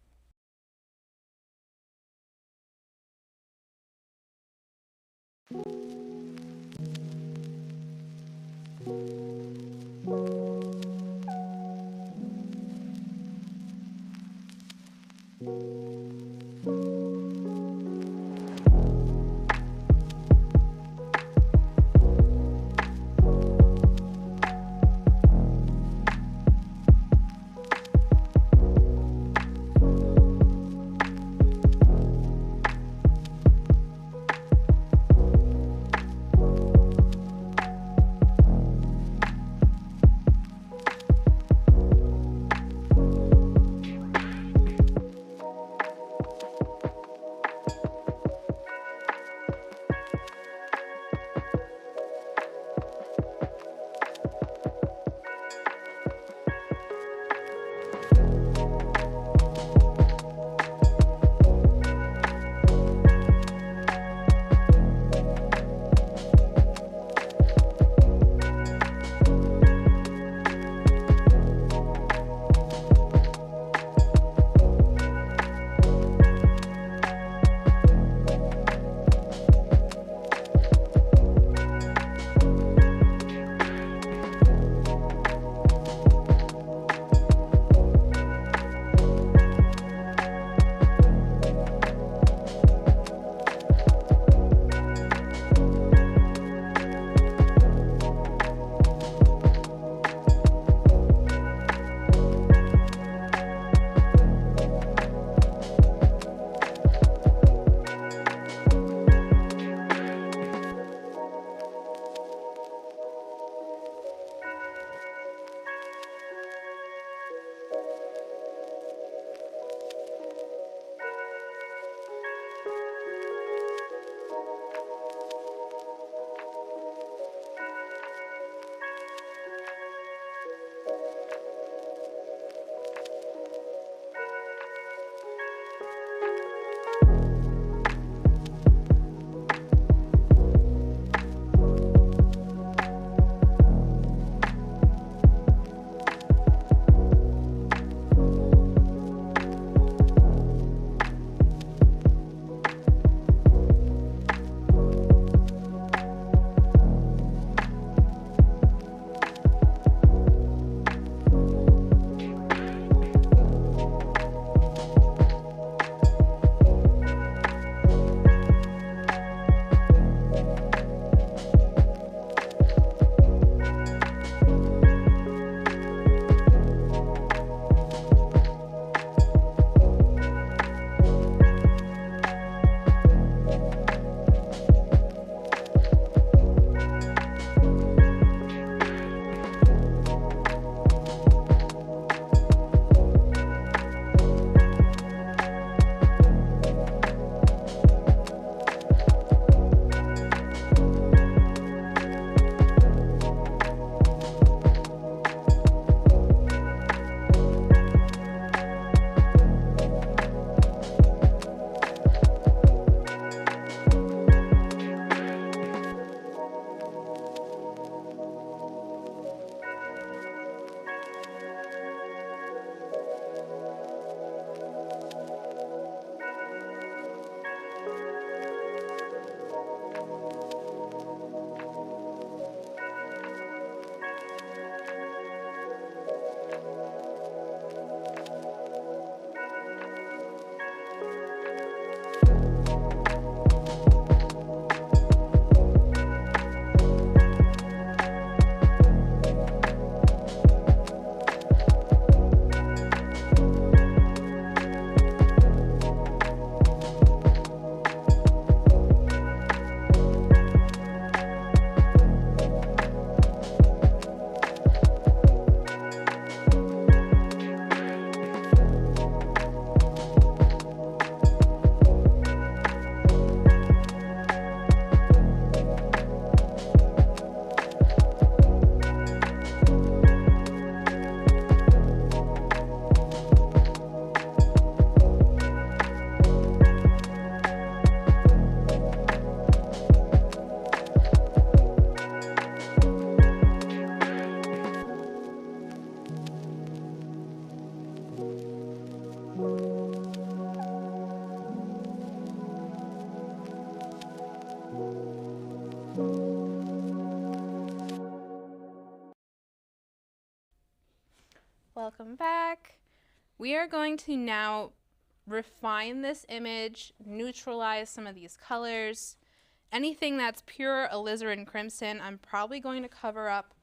welcome back. We are going to now refine this image, neutralize some of these colors. Anything that's pure alizarin crimson, I'm probably going to cover up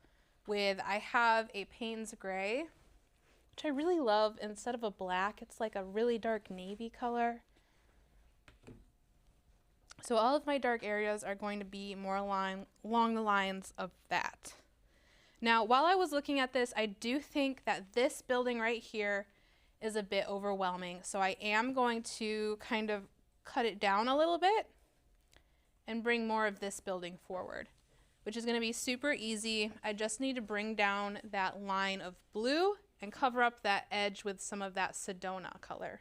with, I have a Payne's Gray, which I really love. Instead of a black, it's like a really dark navy color. So all of my dark areas are going to be more along the lines of that. Now, while I was looking at this, I do think that this building right here is a bit overwhelming. So I am going to kind of cut it down a little bit and bring more of this building forward, which is going to be super easy. I just need to bring down that line of blue and cover up that edge with some of that Sedona color.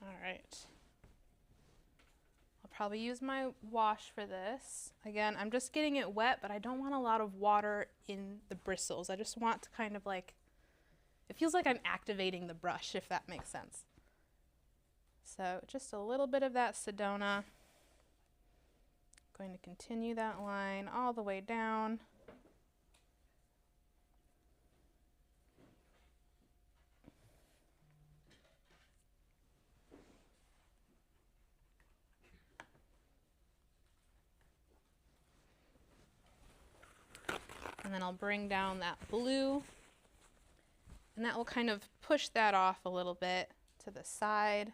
All right. I'll probably use my wash for this. Again, I'm just getting it wet, but I don't want a lot of water in the bristles. I just want to kind of like, it feels like I'm activating the brush, if that makes sense. So just a little bit of that Sedona. Going to continue that line all the way down. And then I'll bring down that blue, and that will kind of push that off a little bit to the side.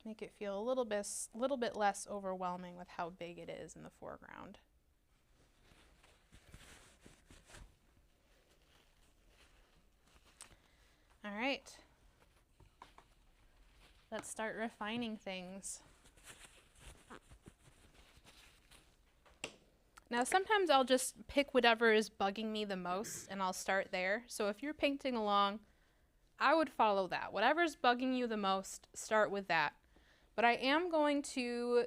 Make it feel a little bit less overwhelming with how big it is in the foreground. All right. Let's start refining things. Now sometimes I'll just pick whatever is bugging me the most and I'll start there. So if you're painting along, I would follow that. Whatever's bugging you the most, start with that. But I am going to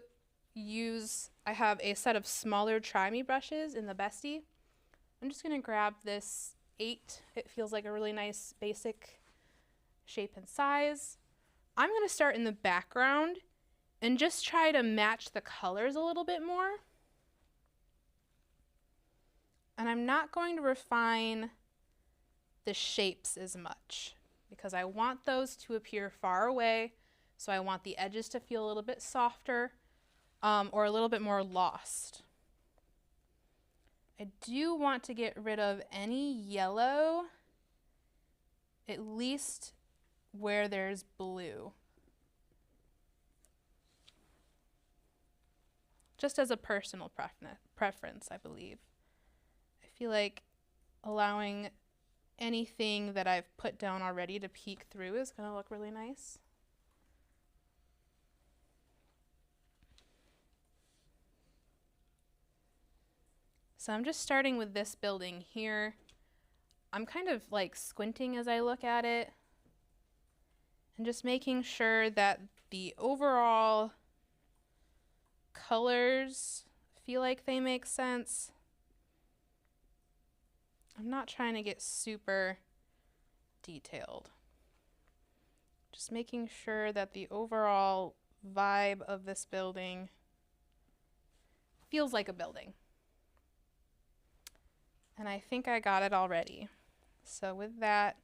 use, I have a set of smaller Try-Me brushes in the Bestie. I'm just gonna grab this 8. It feels like a really nice basic shape and size. I'm gonna start in the background and just try to match the colors a little bit more. And I'm not going to refine the shapes as much because I want those to appear far away. So I want the edges to feel a little bit softer or a little bit more lost. I do want to get rid of any yellow, at least where there's blue. Just as a personal preference, I believe. I feel like allowing anything that I've put down already to peek through is going to look really nice. So I'm just starting with this building here. I'm kind of like squinting as I look at it and just making sure that the overall colors feel like they make sense. I'm not trying to get super detailed. Just making sure that the overall vibe of this building feels like a building. And I think I got it already. So with that,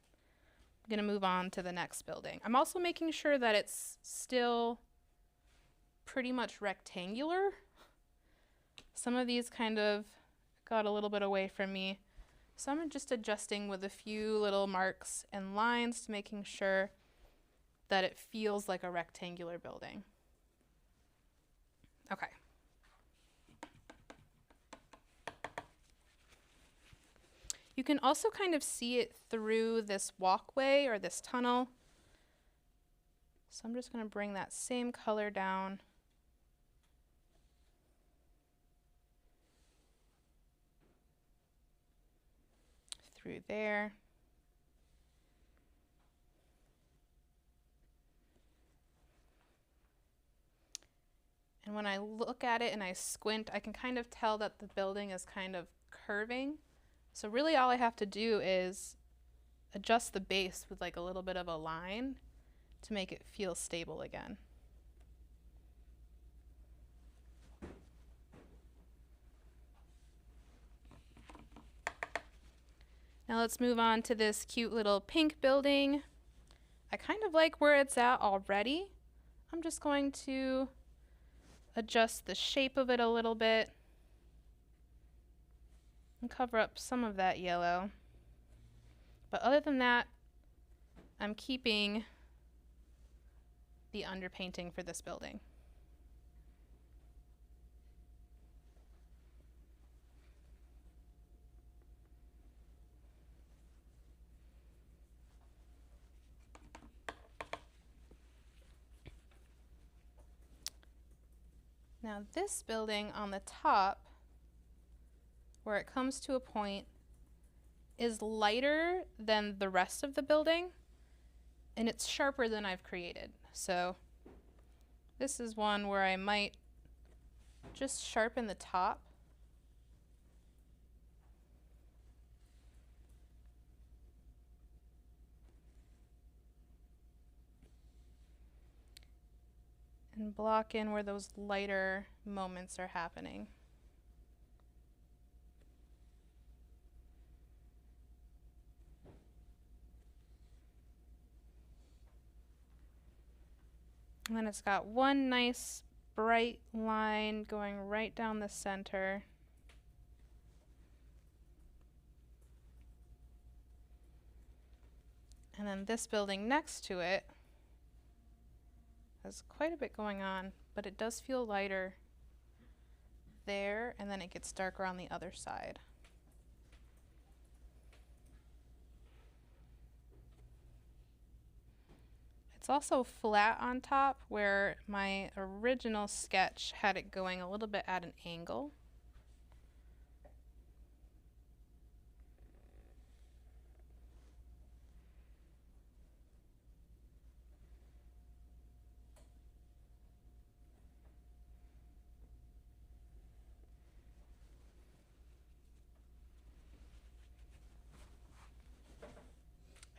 I'm gonna move on to the next building. I'm also making sure that it's still pretty much rectangular. Some of these kind of got a little bit away from me. So I'm just adjusting with a few little marks and lines to making sure that it feels like a rectangular building. Okay. You can also kind of see it through this walkway or this tunnel. So I'm just going to bring that same color down. Through there. And when I look at it and I squint, I can kind of tell that the building is kind of curving So really all I have to do is adjust the base with like a little bit of a line to make it feel stable again. Now let's move on to this cute little pink building. I kind of like where it's at already. I'm just going to adjust the shape of it a little bit and cover up some of that yellow. But other than that, I'm keeping the underpainting for this building. Now this building on the top, where it comes to a point, is lighter than the rest of the building, and it's sharper than I've created. So this is one where I might just sharpen the top. And block in where those lighter moments are happening. And then it's got one nice bright line going right down the center. And then this building next to it has quite a bit going on, but it does feel lighter there, and then it gets darker on the other side. It's also flat on top, where my original sketch had it going a little bit at an angle.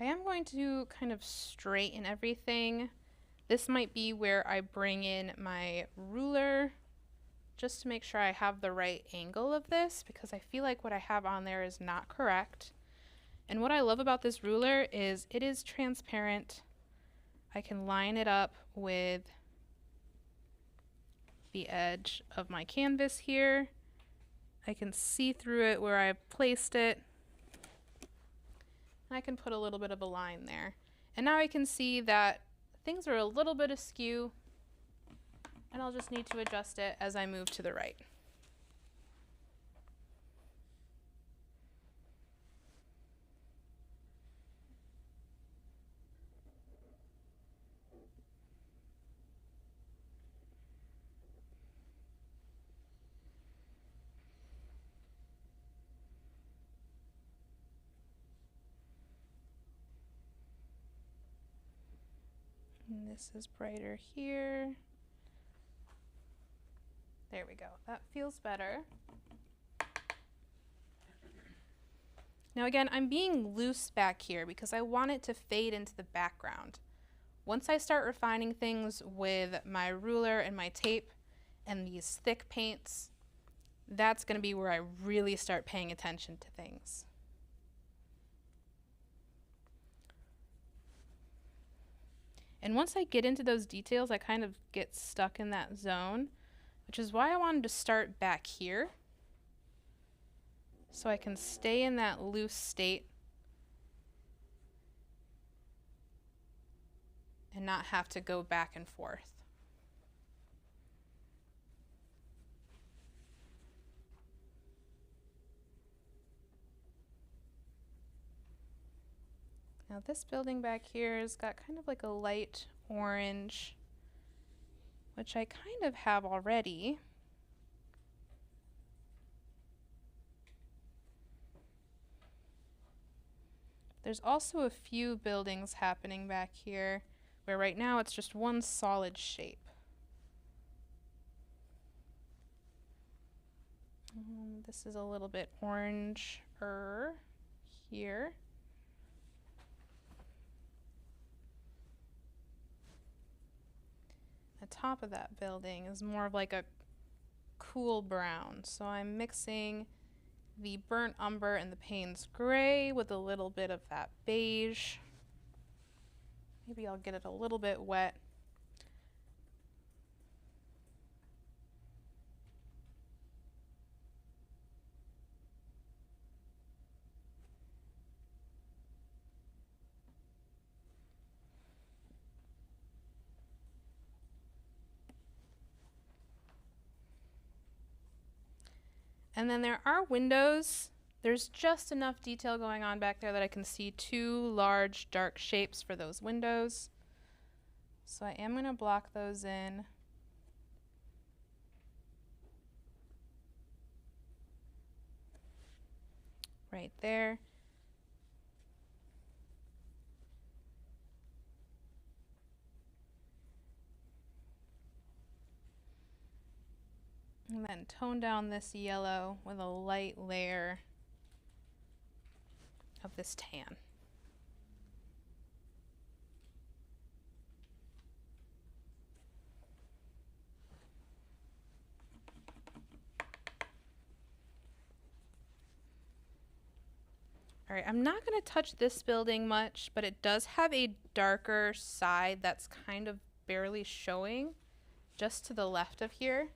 I am going to kind of straighten everything. This might be where I bring in my ruler just to make sure I have the right angle of this, because I feel like what I have on there is not correct. And what I love about this ruler is it is transparent. I can line it up with the edge of my canvas here. I can see through it where I've placed it. I can put a little bit of a line there. And now I can see that things are a little bit askew, and I'll just need to adjust it as I move to the right. And this is brighter here. There we go. That feels better. Now again, I'm being loose back here because I want it to fade into the background. Once I start refining things with my ruler and my tape and these thick paints, that's going to be where I really start paying attention to things. And once I get into those details, I kind of get stuck in that zone, which is why I wanted to start back here, so I can stay in that loose state and not have to go back and forth. Now this building back here has got kind of like a light orange, which I kind of have already. There's also a few buildings happening back here where right now it's just one solid shape. This is a little bit orange here. The top of that building is more of like a cool brown. So I'm mixing the burnt umber and the Payne's gray with a little bit of that beige. Maybe I'll get it a little bit wet. And then there are windows. There's just enough detail going on back there that I can see two large dark shapes for those windows. So I am going to block those in. Right there. And then tone down this yellow with a light layer of this tan. All right, I'm not going to touch this building much, but it does have a darker side that's kind of barely showing just to the left of here.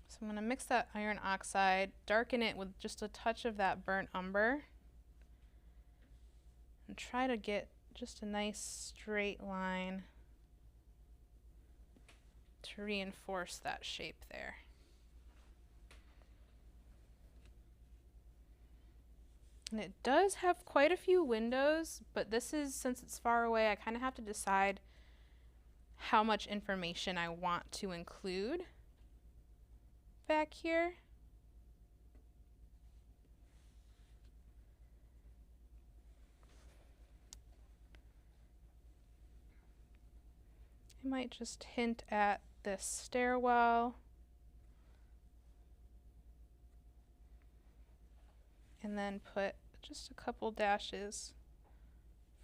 So I'm going to mix that iron oxide, darken it with just a touch of that burnt umber, and try to get just a nice straight line to reinforce that shape there. And it does have quite a few windows, but this is, since it's far away, I kind of have to decide how much information I want to include back here. I might just hint at this stairwell and then put just a couple dashes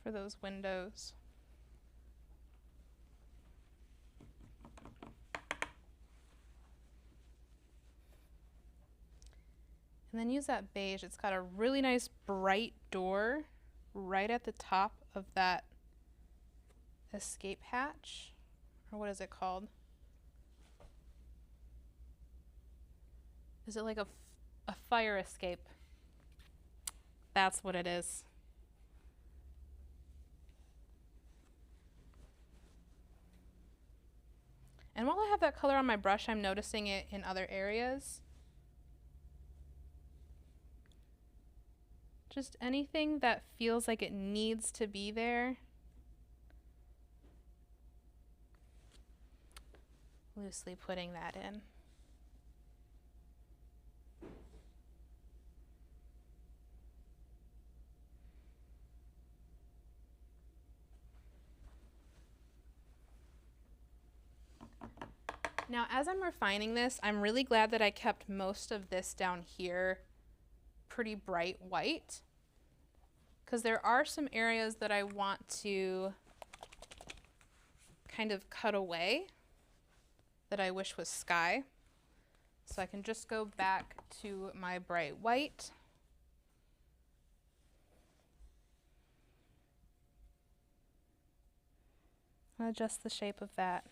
for those windows. And then use that beige. It's got a really nice bright door right at the top of that escape hatch. Or what is it called? Is it like a fire escape? That's what it is. And while I have that color on my brush, I'm noticing it in other areas. Just anything that feels like it needs to be there. Loosely putting that in. Now, as I'm refining this, I'm really glad that I kept most of this down here pretty bright white, because there are some areas that I want to kind of cut away that I wish was sky. So I can just go back to my bright white. I'll adjust the shape of that.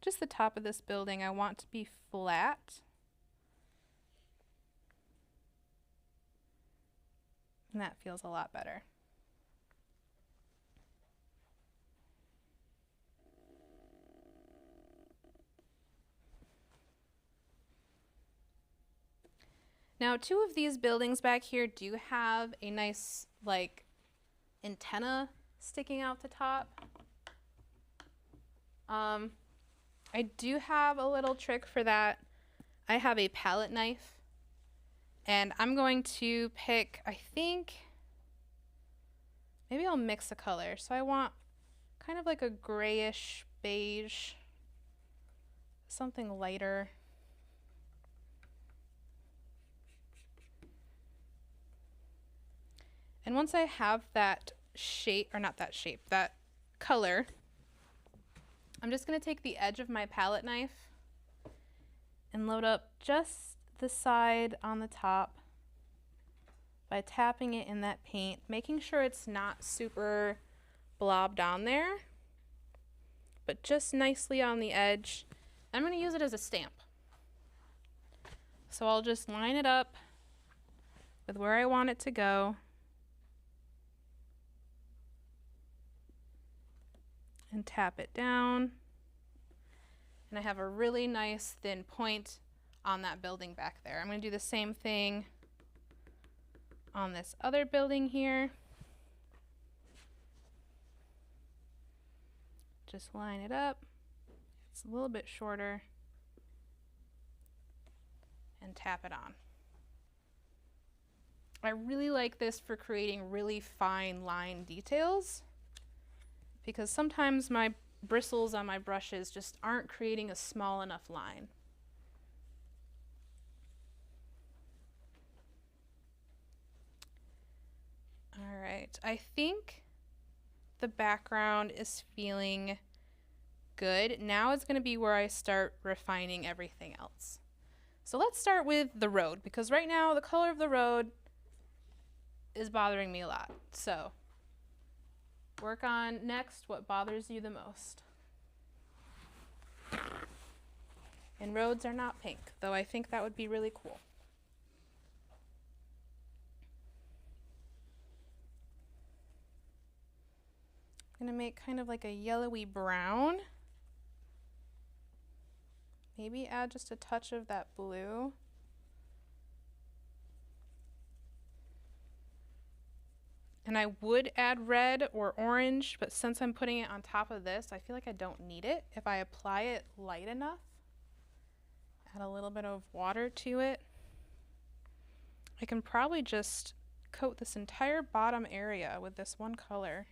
Just the top of this building, I want to be flat. And that feels a lot better. Now, two of these buildings back here do have a nice, like, antenna sticking out the top. I do have a little trick for that. I have a palette knife, and I'm going to pick, I think, maybe I'll mix a color. So I want kind of like a grayish beige, something lighter. And once I have that shape, or not that shape, that color, I'm just going to take the edge of my palette knife and load up just the side on the top by tapping it in that paint, making sure it's not super blobbed on there, but just nicely on the edge. I'm going to use it as a stamp. So I'll just line it up with where I want it to go. And tap it down. And I have a really nice thin point on that building back there. I'm going to do the same thing on this other building here. Just line it up. It's a little bit shorter. And tap it on. I really like this for creating really fine line details, because sometimes my bristles on my brushes just aren't creating a small enough line. All right, I think the background is feeling good. Now is going to be where I start refining everything else. So let's start with the road, because right now the color of the road is bothering me a lot. So work on next what bothers you the most. And roads are not pink, though I think that would be really cool. I'm going to make kind of like a yellowy brown. Maybe add just a touch of that blue. And I would add red or orange, but since I'm putting it on top of this, I feel like I don't need it. If I apply it light enough, add a little bit of water to it, I can probably just coat this entire bottom area with this one color.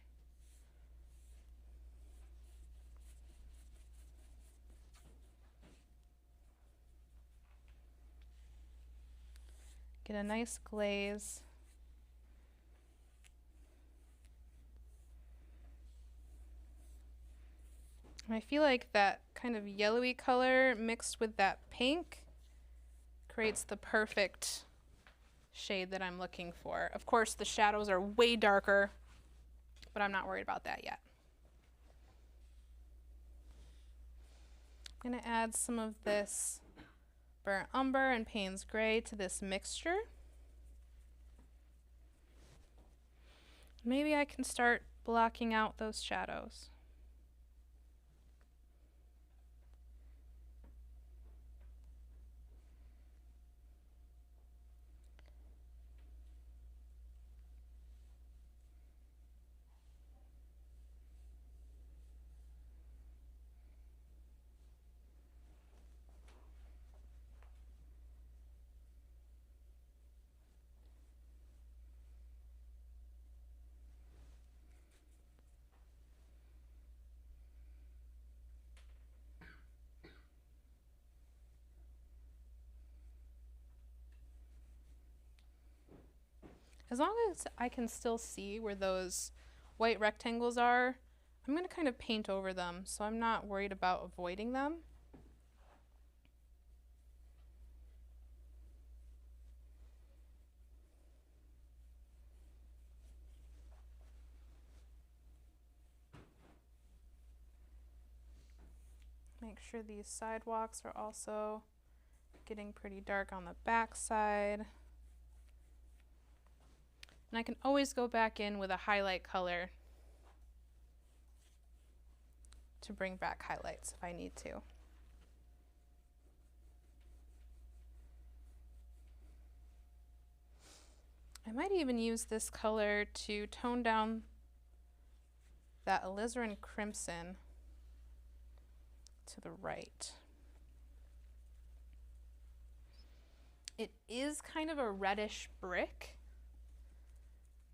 Get a nice glaze. And I feel like that kind of yellowy color mixed with that pink creates the perfect shade that I'm looking for. Of course, the shadows are way darker, but I'm not worried about that yet. I'm going to add some of this burnt umber and Payne's gray to this mixture. Maybe I can start blocking out those shadows. As long as I can still see where those white rectangles are, I'm going to kind of paint over them, so I'm not worried about avoiding them. Make sure these sidewalks are also getting pretty dark on the back side. And I can always go back in with a highlight color to bring back highlights if I need to. I might even use this color to tone down that alizarin crimson to the right. It is kind of a reddish brick,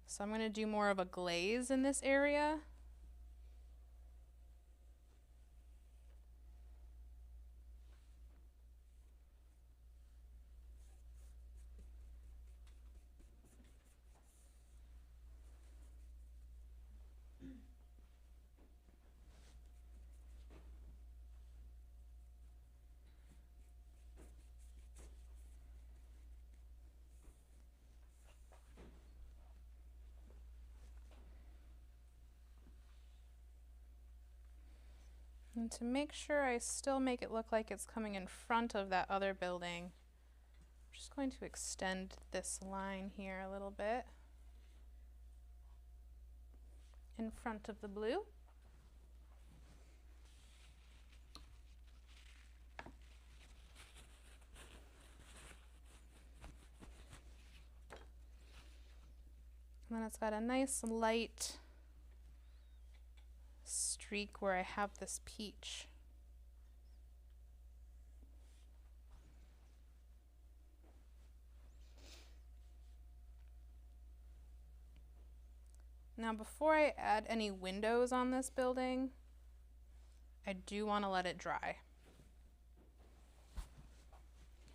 so I'm going to do more of a glaze in this area. And to make sure I still make it look like it's coming in front of that other building, I'm just going to extend this line here a little bit in front of the blue. And then it's got a nice light streak where I have this peach. Now before I add any windows on this building, I do want to let it dry.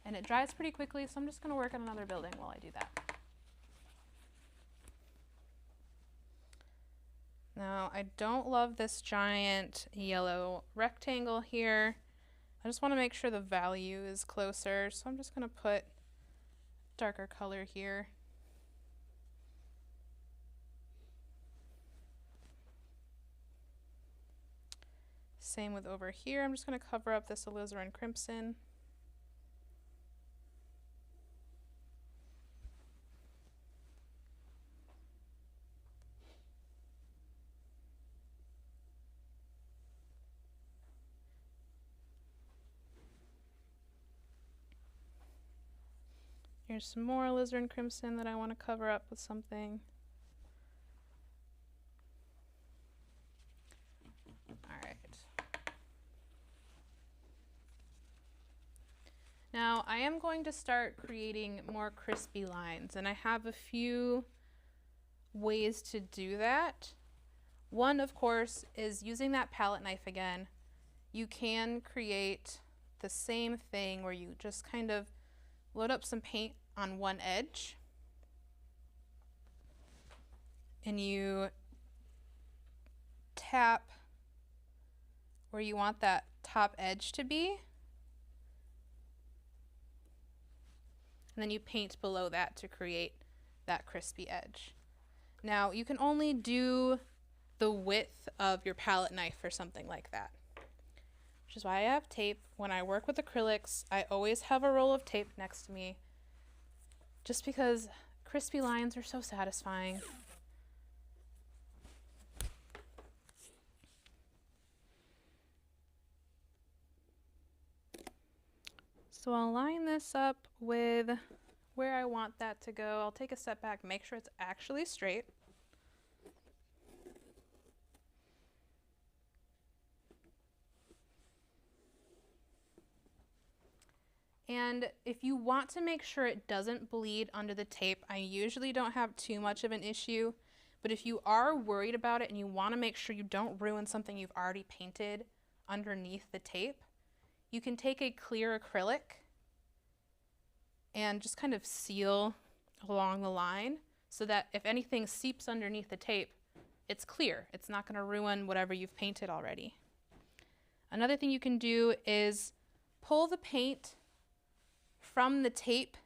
And it dries pretty quickly, so I'm just going to work on another building while I do that. Now, I don't love this giant yellow rectangle here. I just want to make sure the value is closer, so I'm just going to put darker color here. Same with over here. I'm just going to cover up this alizarin crimson. Here's some more alizarin crimson that I want to cover up with something. All right. Now I am going to start creating more crispy lines, and I have a few ways to do that. One, of course, is using that palette knife again. You can create the same thing where you just kind of load up some paint on one edge and you tap where you want that top edge to be, and then you paint below that to create that crispy edge. Now you can only do the width of your palette knife or something like that, which is why I have tape. When I work with acrylics, I always have a roll of tape next to me, just because crispy lines are so satisfying. So I'll line this up with where I want that to go. I'll take a step back, make sure it's actually straight. And if you want to make sure it doesn't bleed under the tape, I usually don't have too much of an issue, but if you are worried about it and you want to make sure you don't ruin something you've already painted underneath the tape, you can take a clear acrylic and just kind of seal along the line so that if anything seeps underneath the tape, it's clear. It's not going to ruin whatever you've painted already. Another thing you can do is pull the paint from the tape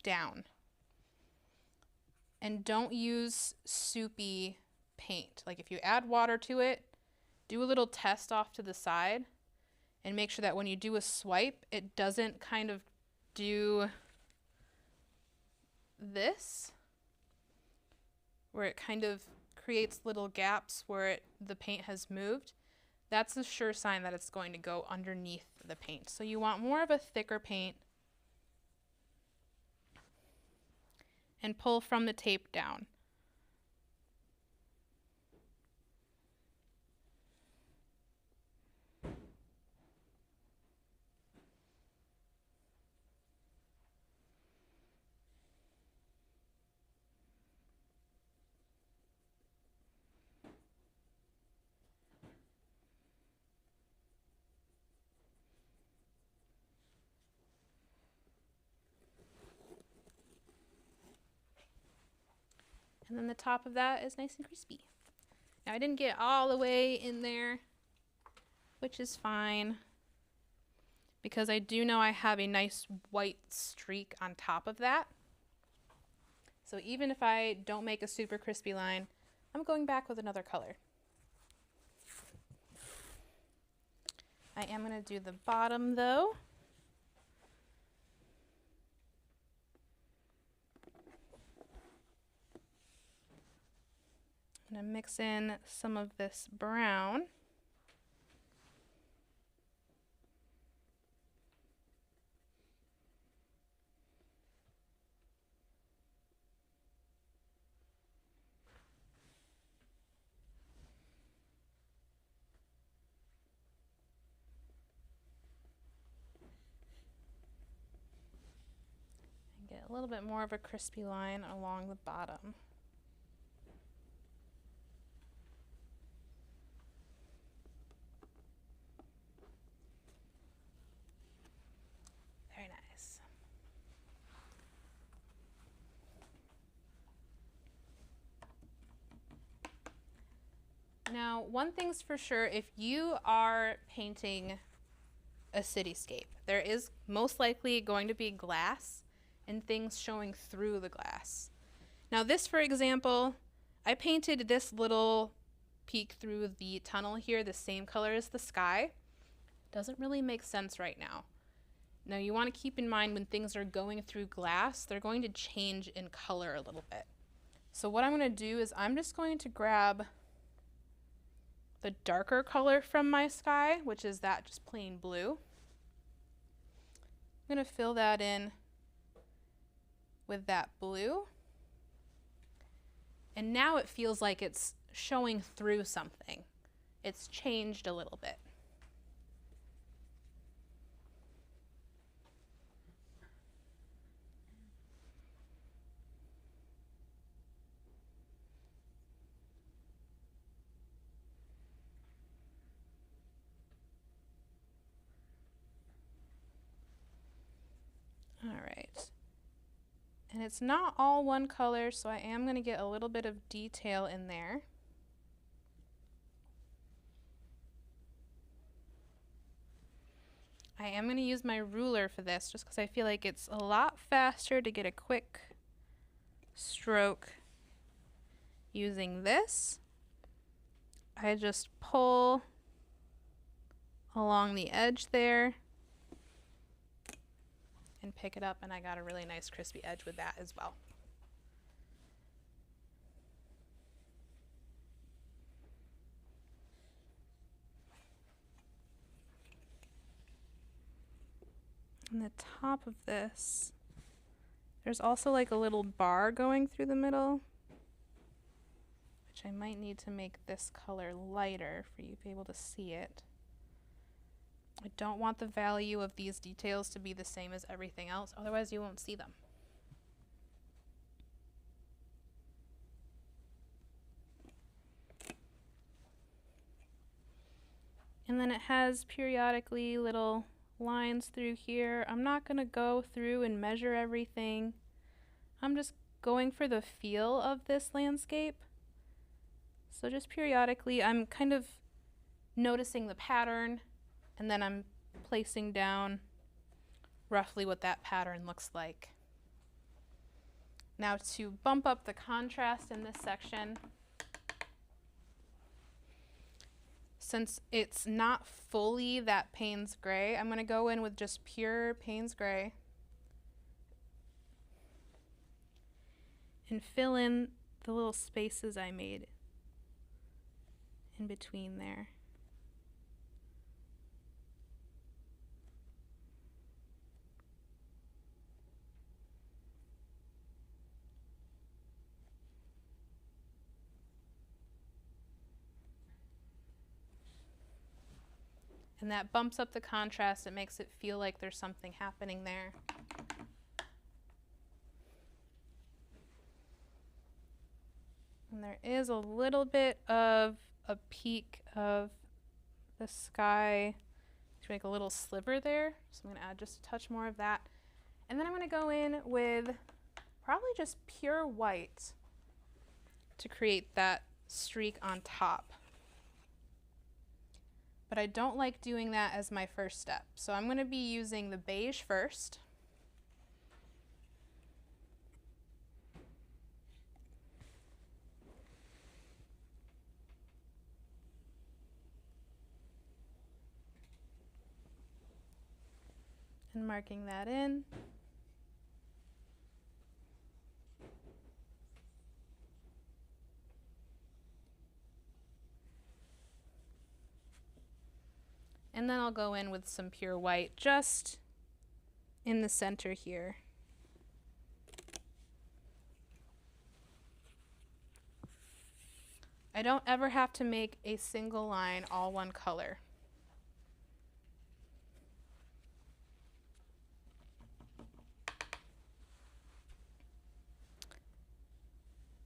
down, and don't use soupy paint. Like if you add water to it, do a little test off to the side and make sure that when you do a swipe, it doesn't kind of do this, where it kind of creates little gaps where the paint has moved. That's a sure sign that it's going to go underneath the paint. So you want more of a thicker paint and pull from the tape down. And then the top of that is nice and crispy. Now I didn't get all the way in there, which is fine, because I do know I have a nice white streak on top of that. So even if I don't make a super crispy line, I'm going back with another color. I am going to do the bottom though. I'm going to mix in some of this brown. And get a little bit more of a crispy line along the bottom. Very nice. Now, one thing's for sure, if you are painting a cityscape, there is most likely going to be glass and things showing through the glass. Now this, for example, I painted this little peek through the tunnel here the same color as the sky. Doesn't really make sense right now. Now you want to keep in mind when things are going through glass, they're going to change in color a little bit. So what I'm going to do is I'm just going to grab the darker color from my sky, which is that just plain blue. I'm going to fill that in with that blue. And now it feels like it's showing through something. It's changed a little bit. All right. And it's not all one color, so I am going to get a little bit of detail in there. I am going to use my ruler for this just because I feel like it's a lot faster to get a quick stroke using this. I just pull along the edge there and pick it up, and I got a really nice crispy edge with that as well. On the top of this, there's also like a little bar going through the middle, which I might need to make this color lighter for you to be able to see it. I don't want the value of these details to be the same as everything else, otherwise you won't see them. And then it has periodically little lines through here. I'm not going to go through and measure everything. I'm just going for the feel of this landscape. So just periodically I'm kind of noticing the pattern, and then I'm placing down roughly what that pattern looks like. Now to bump up the contrast in this section, since it's not fully that Payne's gray, I'm going to go in with just pure Payne's gray and fill in the little spaces I made in between there. And that bumps up the contrast. It makes it feel like there's something happening there. And there is a little bit of a peak of the sky to make a little sliver there. So I'm going to add just a touch more of that. And then I'm going to go in with probably just pure white to create that streak on top. But I don't like doing that as my first step. So I'm going to be using the beige first. and marking that in. And then I'll go in with some pure white just in the center here. I don't ever have to make a single line all one color.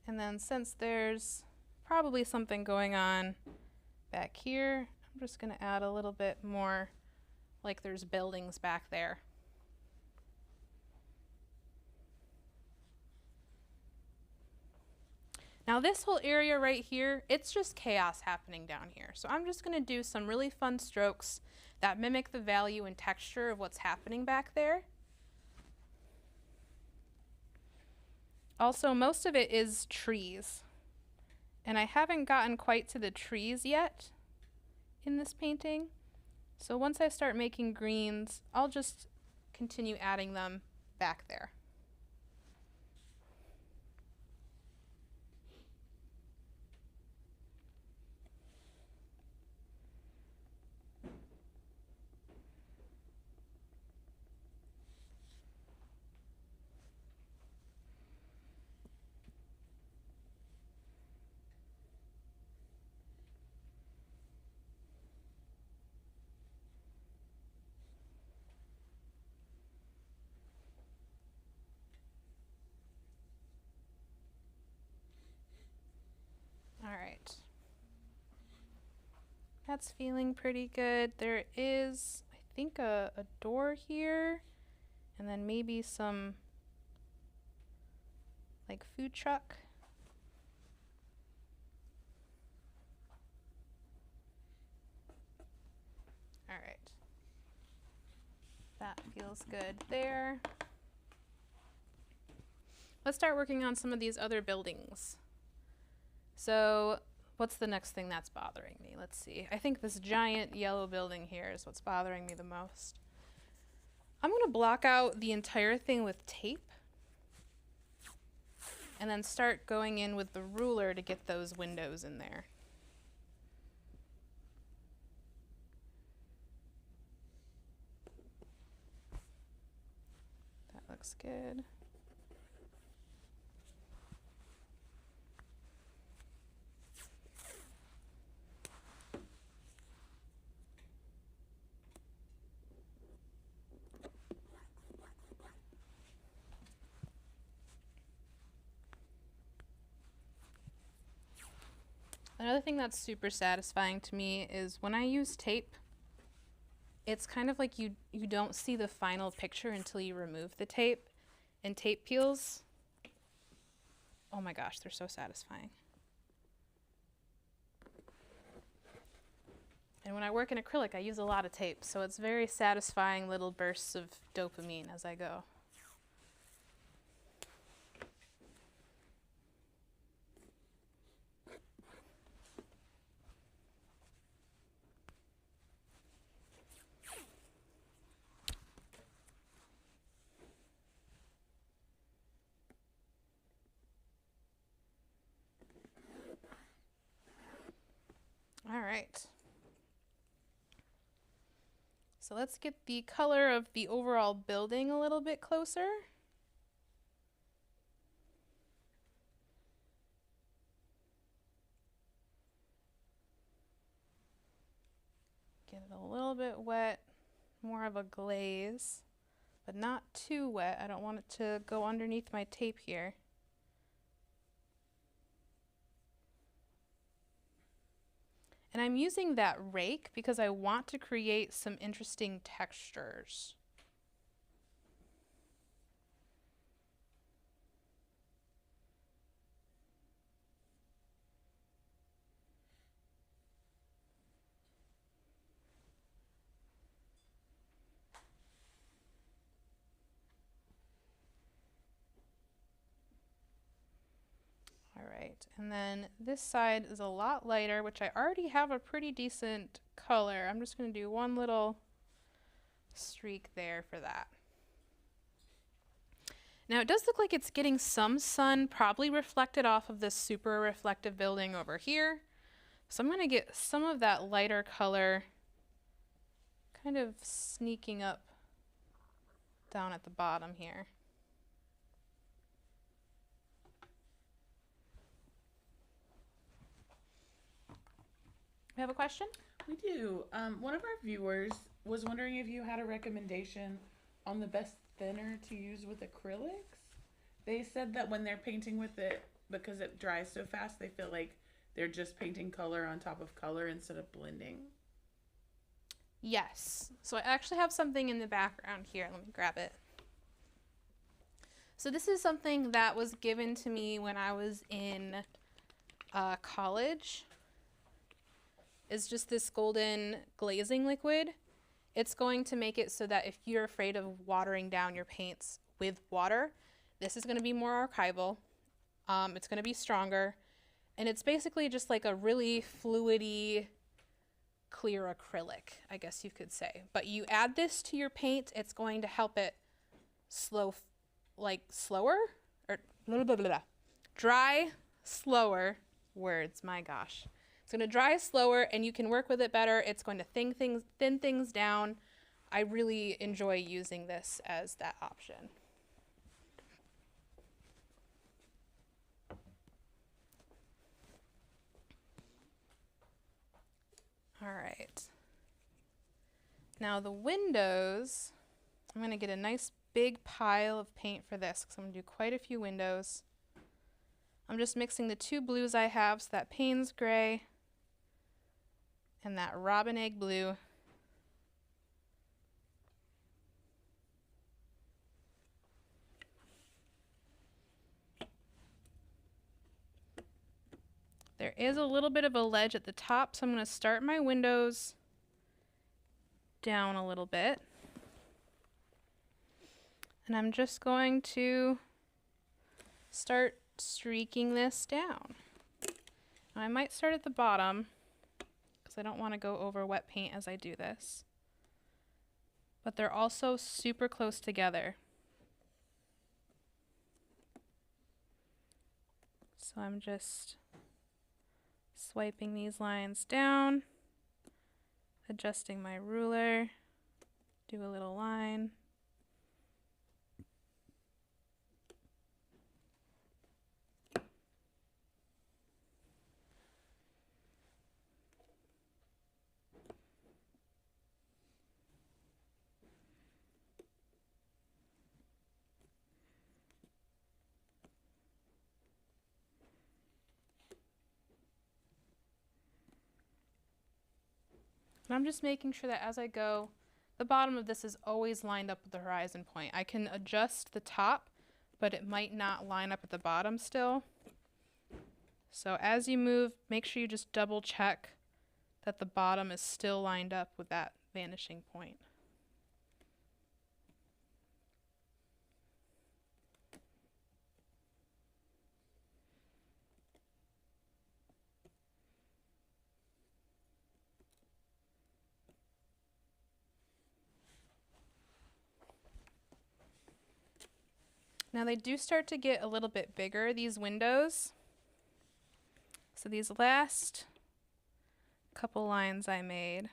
And then since there's probably something going on back here, I'm just going to add a little bit more like there's buildings back there. Now this whole area right here, it's just chaos happening down here. So I'm just going to do some really fun strokes that mimic the value and texture of what's happening back there. Also, most of it is trees. And I haven't gotten quite to the trees yet in this painting. So once I start making greens, I'll just continue adding them back there. All right. That's feeling pretty good. There is, I think, a door here, and then maybe some like food truck. All right. That feels good there. Let's start working on some of these other buildings. So what's the next thing that's bothering me? Let's see. I think this giant yellow building here is what's bothering me the most. I'm going to block out the entire thing with tape and then start going in with the ruler to get those windows in there. That looks good. Another thing that's super satisfying to me is when I use tape, it's kind of like you don't see the final picture until you remove the tape. And tape peels, oh my gosh, they're so satisfying. And when I work in acrylic, I use a lot of tape, so it's very satisfying little bursts of dopamine as I go. All right. So let's get the color of the overall building a little bit closer. Get it a little bit wet, more of a glaze, but not too wet. I don't want it to go underneath my tape here. And I'm using that rake because I want to create some interesting textures. And then this side is a lot lighter, which I already have a pretty decent color. I'm just going to do one little streak there for that. Now it does look like it's getting some sun, probably reflected off of this super reflective building over here. So I'm going to get some of that lighter color kind of sneaking up down at the bottom here. We have a question? We do. One of our viewers was wondering if you had a recommendation on the best thinner to use with acrylics. They said that when they're painting with it, because it dries so fast, they feel like they're just painting color on top of color instead of blending. Yes. So I actually have something in the background here. Let me grab it. So this is something that was given to me when I was in college. It's just this golden glazing liquid. It's going to make it so that if you're afraid of watering down your paints with water, this is going to be more archival. It's going to be stronger. And it's basically just like a really fluidy, clear acrylic, I guess you could say. But you add this to your paint, it's going to help it slower, or dry slower, words, my gosh. It's going to dry slower and you can work with it better. It's going to thin things down. I really enjoy using this as that option. All right. Now the windows, I'm going to get a nice big pile of paint for this because I'm going to do quite a few windows. I'm just mixing the two blues I have, so that Payne's gray and that robin egg blue. There is a little bit of a ledge at the top, so I'm going to start my windows down a little bit. And I'm just going to start streaking this down. Now, I might start at the bottom because I don't want to go over wet paint as I do this. But they're also super close together. So I'm just swiping these lines down, adjusting my ruler, do a little line. And I'm just making sure that as I go, the bottom of this is always lined up with the horizon point. I can adjust the top, but it might not line up at the bottom still. So as you move, make sure you just double check that the bottom is still lined up with that vanishing point. Now they do start to get a little bit bigger, these windows. So these last couple lines I made,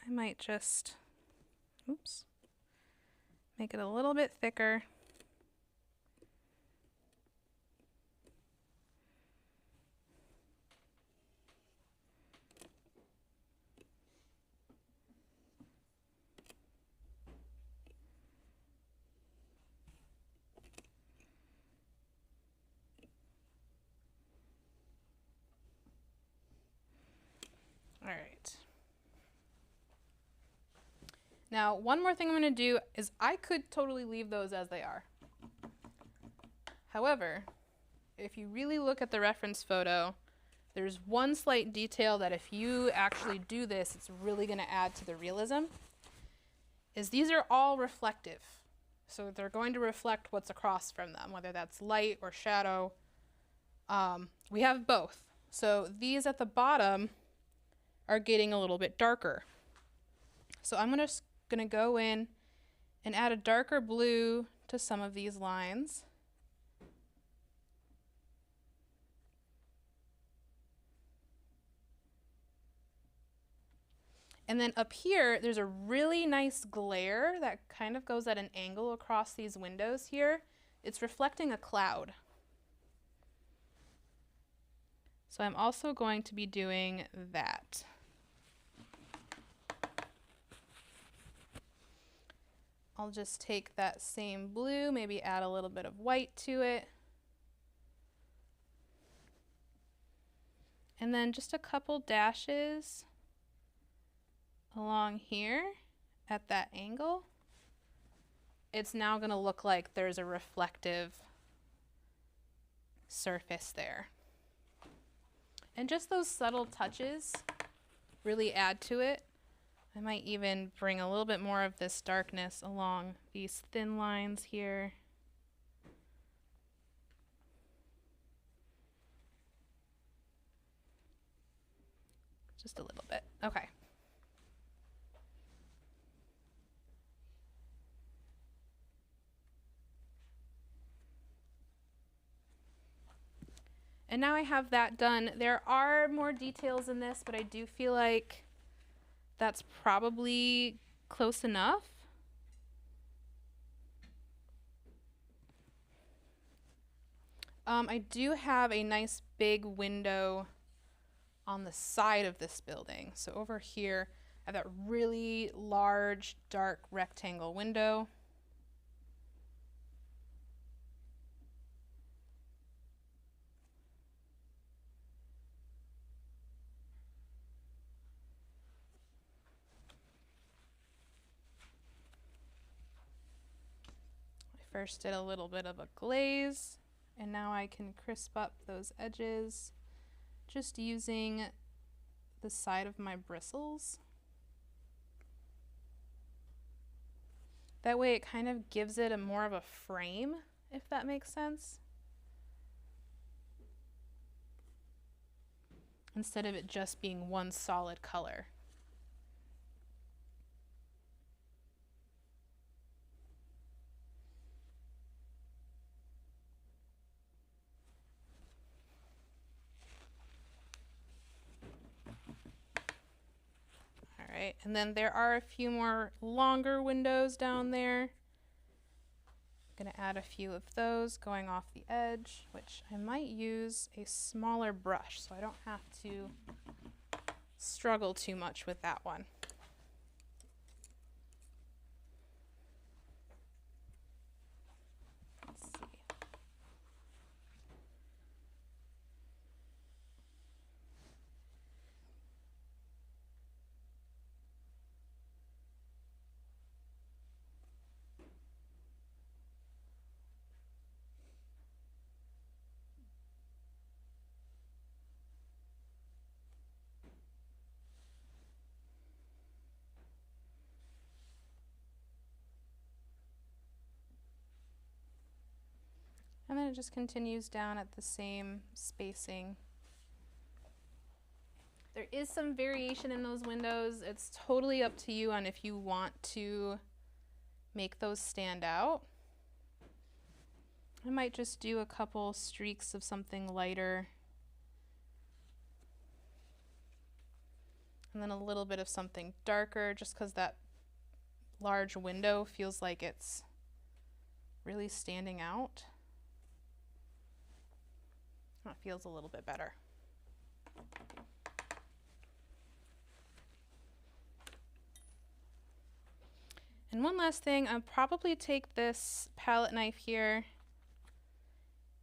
I might just, oops, make it a little bit thicker. All right. Now, one more thing I'm going to do is I could totally leave those as they are. However, if you really look at the reference photo, there's one slight detail that if you actually do this, it's really going to add to the realism, is these are all reflective. So they're going to reflect what's across from them, whether that's light or shadow. We have both. So these at the bottom are getting a little bit darker. So I'm going to gonna go in and add a darker blue to some of these lines. And then up here, there's a really nice glare that kind of goes at an angle across these windows here. It's reflecting a cloud. So I'm also going to be doing that. I'll just take that same blue, maybe add a little bit of white to it. And then just a couple dashes along here at that angle. It's now going to look like there's a reflective surface there. And just those subtle touches really add to it. I might even bring a little bit more of this darkness along these thin lines here. Just a little bit. Okay. And now I have that done. There are more details in this, but I do feel like that's probably close enough. I do have a nice big window on the side of this building. So over here, I have that really large, dark rectangle window. First did a little bit of a glaze, and now I can crisp up those edges just using the side of my bristles. That way it kind of gives it a more of a frame, if that makes sense. Instead of it just being one solid color. Right, and then there are a few more longer windows down there. I'm gonna add a few of those going off the edge, which I might use a smaller brush so I don't have to struggle too much with that one. Let's see. And then it just continues down at the same spacing. There is some variation in those windows. It's totally up to you on if you want to make those stand out. I might just do a couple streaks of something lighter. And then a little bit of something darker, just because that large window feels like it's really standing out. That feels a little bit better. And one last thing, I'll probably take this palette knife here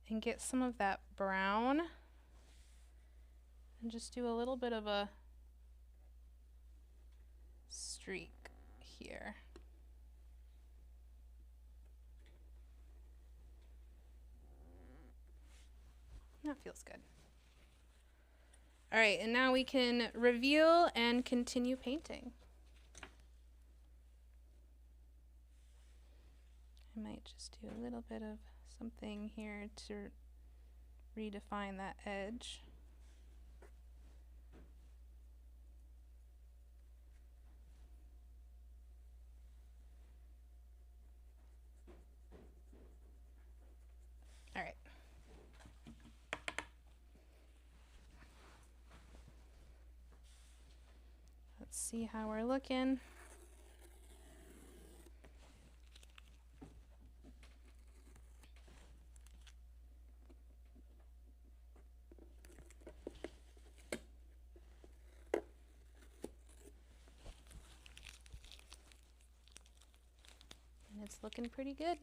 and get some of that brown and just do a little bit of a streak here. That feels good. All right, and now we can reveal and continue painting. I might just do a little bit of something here to redefine that edge. see how we're looking. And it's looking pretty good.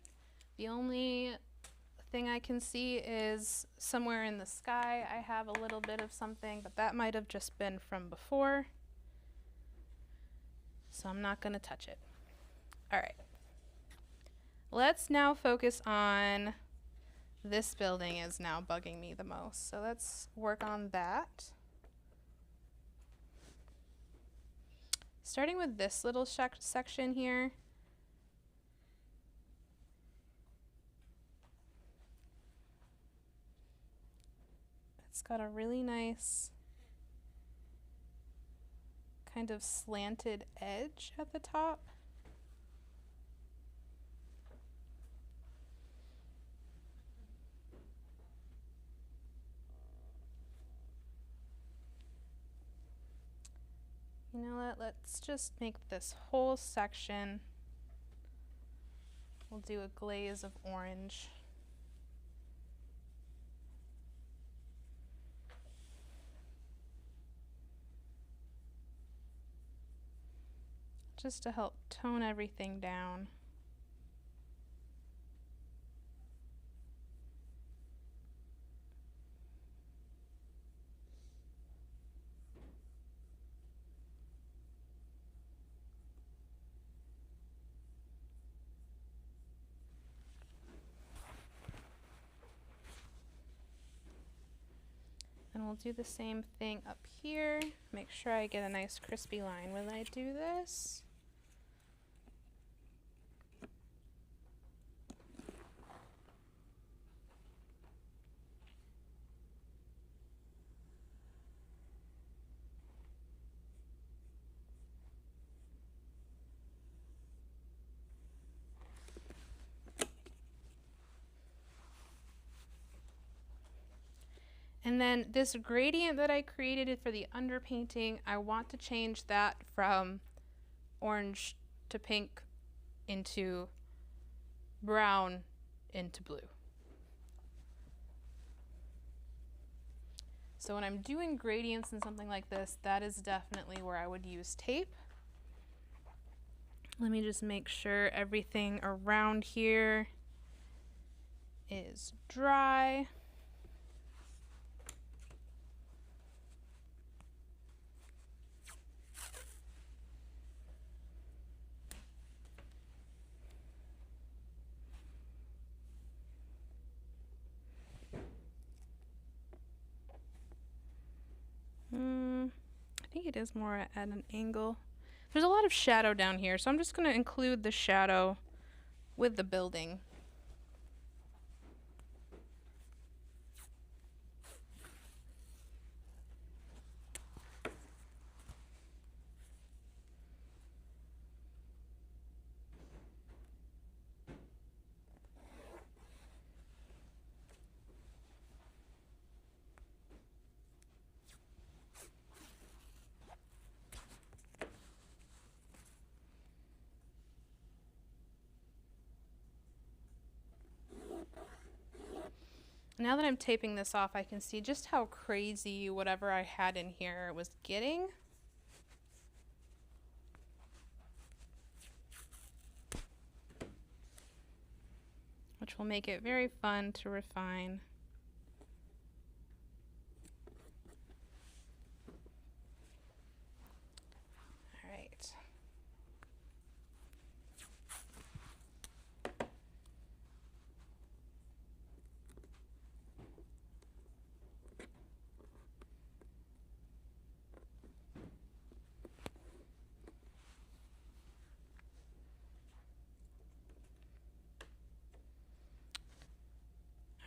The only thing I can see is somewhere in the sky I have a little bit of something, but that might have just been from before. So I'm not going to touch it. All right. Let's now focus on this building is now bugging me the most. So let's work on that. Starting with this little section here. It's got a really nice kind of slanted edge at the top. You know what, let's just make this whole section, we'll do a glaze of orange. Just to help tone everything down. And we'll do the same thing up here. Make sure I get a nice crispy line when I do this. And then this gradient that I created for the underpainting, I want to change that from orange to pink into brown into blue. So when I'm doing gradients in something like this, that is definitely where I would use tape. Let me just make sure everything around here is dry. I think it is more at an angle. There's a lot of shadow down here, so I'm just going to include the shadow with the building. Now that I'm taping this off, I can see just how crazy whatever I had in here was getting. Which will make it very fun to refine. All right.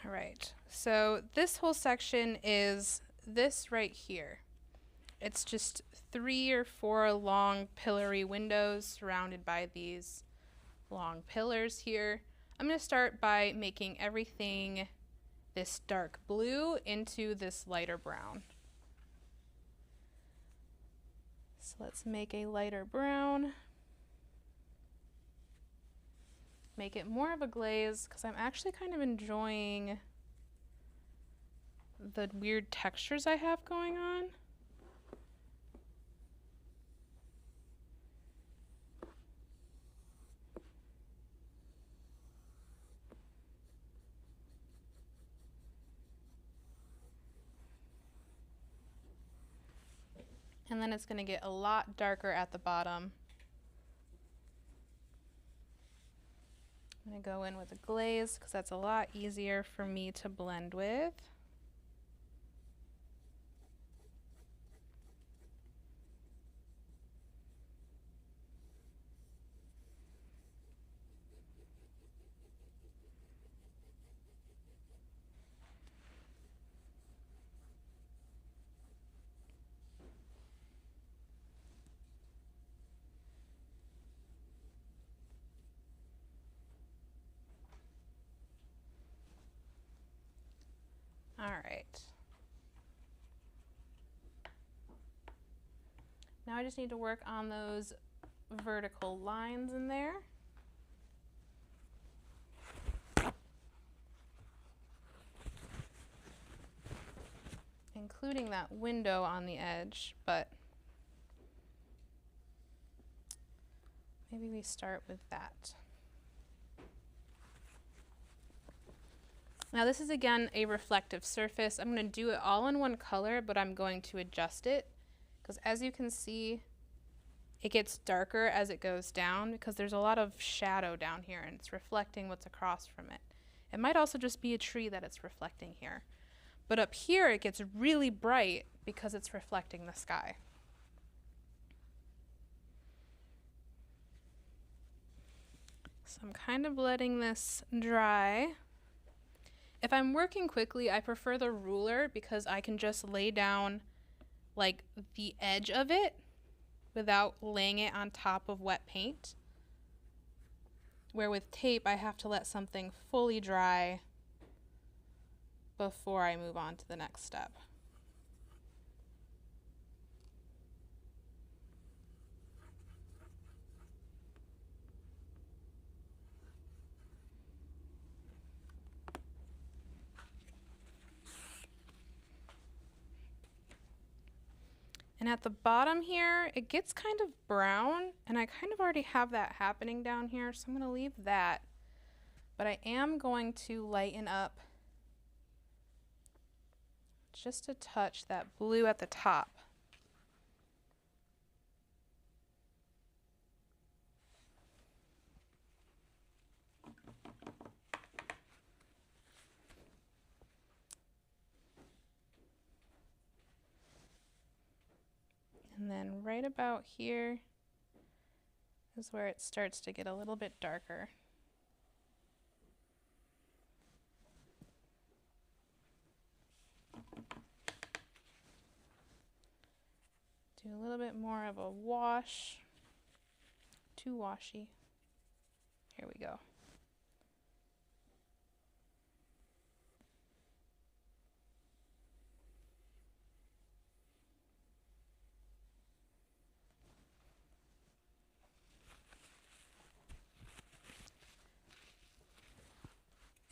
All right, so this whole section is this right here. It's just 3 or 4 long pillory windows surrounded by these long pillars here. I'm going to start by making everything this dark blue into this lighter brown. So let's make a lighter brown. Make it more of a glaze because I'm actually kind of enjoying the weird textures I have going on. And then it's going to get a lot darker at the bottom. I'm going to go in with a glaze because that's a lot easier for me to blend with. All right. Now I just need to work on those vertical lines in there. Including that window on the edge, but maybe we start with that. Now this is again a reflective surface. I'm going to do it all in one color, but I'm going to adjust it because as you can see, it gets darker as it goes down because there's a lot of shadow down here and it's reflecting what's across from it. It might also just be a tree that it's reflecting here. But up here it gets really bright because it's reflecting the sky. So I'm kind of letting this dry. If I'm working quickly, I prefer the ruler because I can just lay down like the edge of it without laying it on top of wet paint. Where with tape, I have to let something fully dry before I move on to the next step. And at the bottom here, it gets kind of brown, and I kind of already have that happening down here, so I'm going to leave that. But I am going to lighten up just a touch that blue at the top. And then right about here is where it starts to get a little bit darker. Do a little bit more of a wash, too washy. Here we go.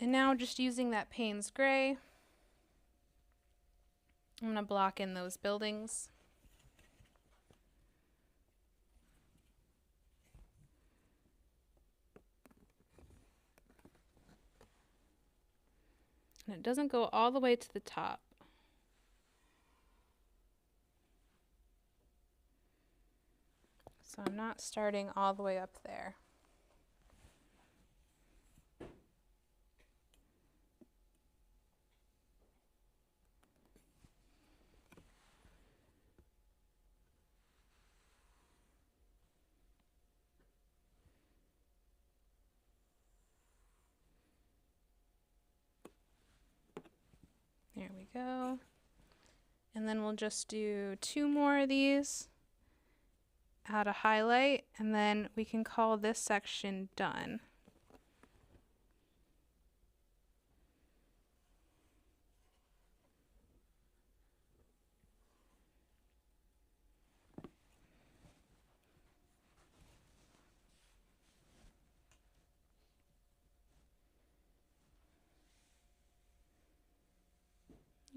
And now just using that Payne's gray, I'm going to block in those buildings. And it doesn't go all the way to the top. So I'm not starting all the way up there. There we go. And then we'll just do 2 more of these, add a highlight, and then we can call this section done.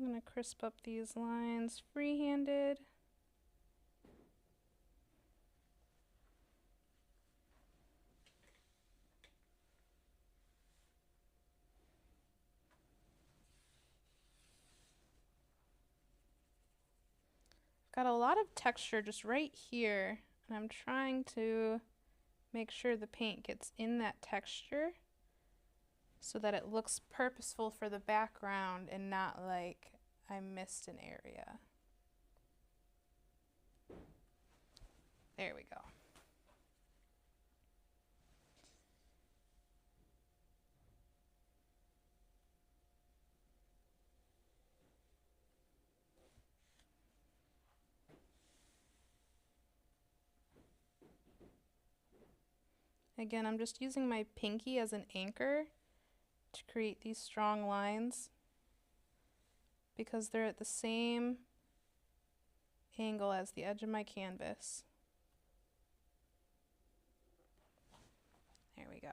I'm going to crisp up these lines free-handed. Got a lot of texture just right here, and I'm trying to make sure the paint gets in that texture so that it looks purposeful for the background and not like I missed an area. There we go. Again, I'm just using my pinky as an anchor to create these strong lines because they're at the same angle as the edge of my canvas. There we go.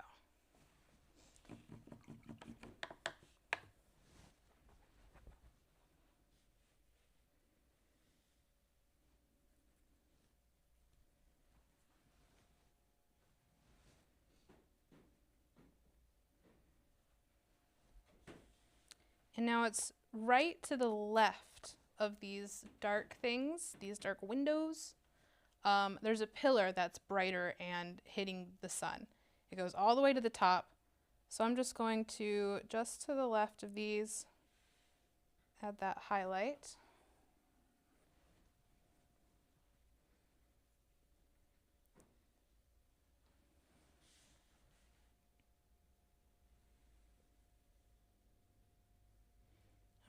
And now it's right to the left of these dark things, these dark windows. There's a pillar that's brighter and hitting the sun. It goes all the way to the top. So I'm just going to, just to the left of these, add that highlight.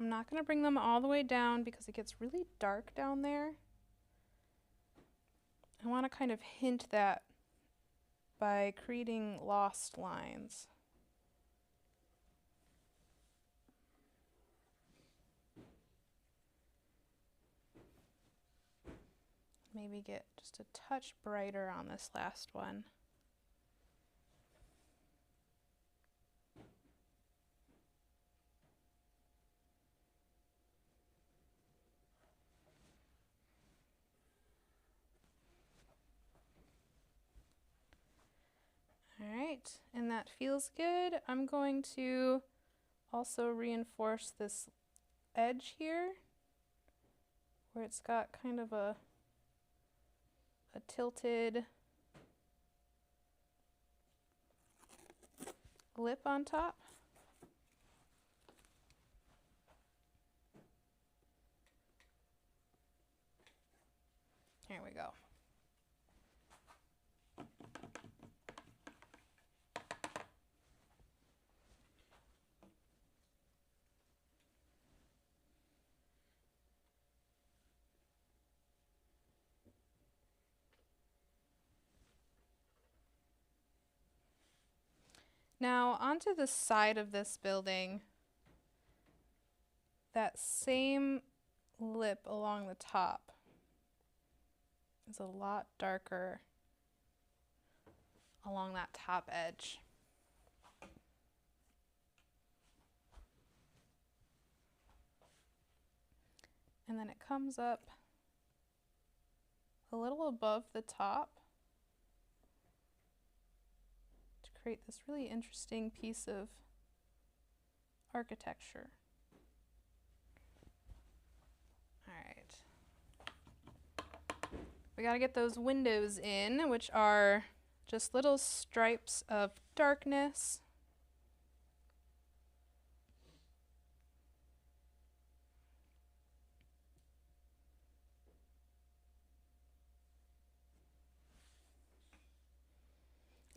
I'm not going to bring them all the way down because it gets really dark down there. I want to kind of hint that by creating lost lines. Maybe get just a touch brighter on this last one. All right, and that feels good. I'm going to also reinforce this edge here where it's got kind of a tilted lip on top. There we go. Now onto the side of this building, that same lip along the top is a lot darker along that top edge. And then it comes up a little above the top to create this really interesting piece of architecture. All right. We got to get those windows in, which are just little stripes of darkness.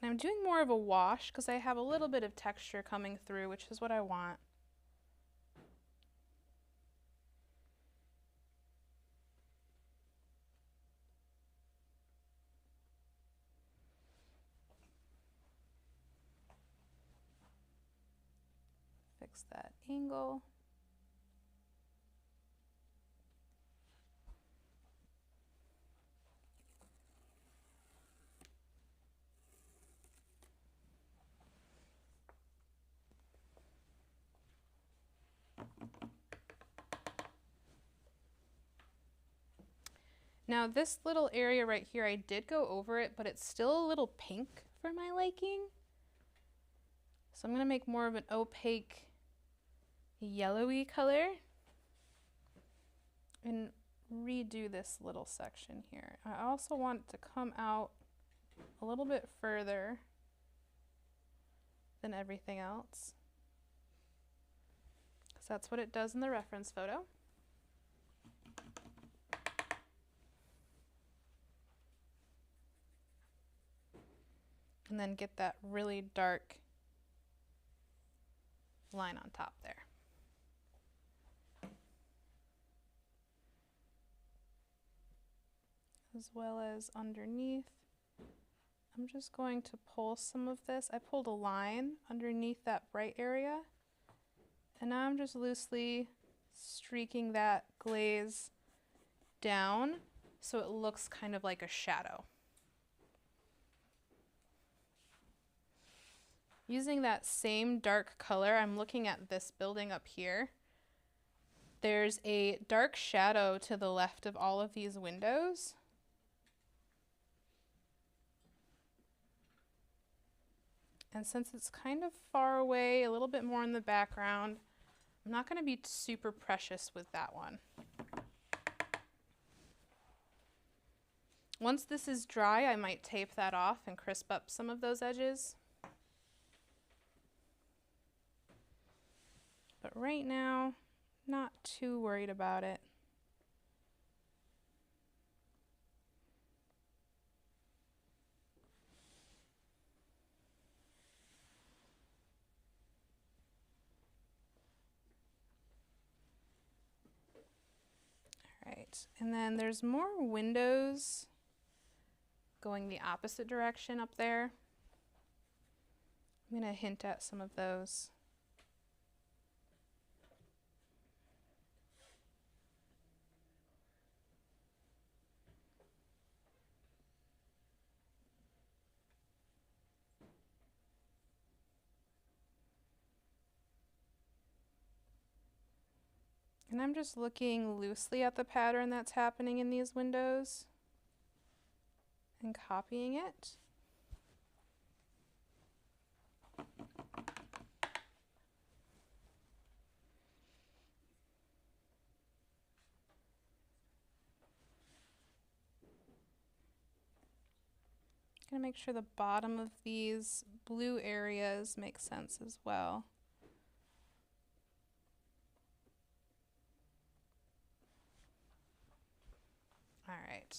And I'm doing more of a wash because I have a little bit of texture coming through, which is what I want. Fix that angle. Now this little area right here, I did go over it, but it's still a little pink for my liking. So I'm gonna make more of an opaque yellowy color and redo this little section here. I also want it to come out a little bit further than everything else, because that's what it does in the reference photo. And then get that really dark line on top there. As well as underneath. I'm just going to pull some of this. I pulled a line underneath that bright area, and now I'm just loosely streaking that glaze down so it looks kind of like a shadow. Using that same dark color, I'm looking at this building up here. There's a dark shadow to the left of all of these windows. And since it's kind of far away, a little bit more in the background, I'm not going to be super precious with that one. Once this is dry, I might tape that off and crisp up some of those edges. But right now, not too worried about it. All right, and then there's more windows going the opposite direction up there. I'm going to hint at some of those. And I'm just looking loosely at the pattern that's happening in these windows and copying it. I'm gonna make sure the bottom of these blue areas make sense as well. All right,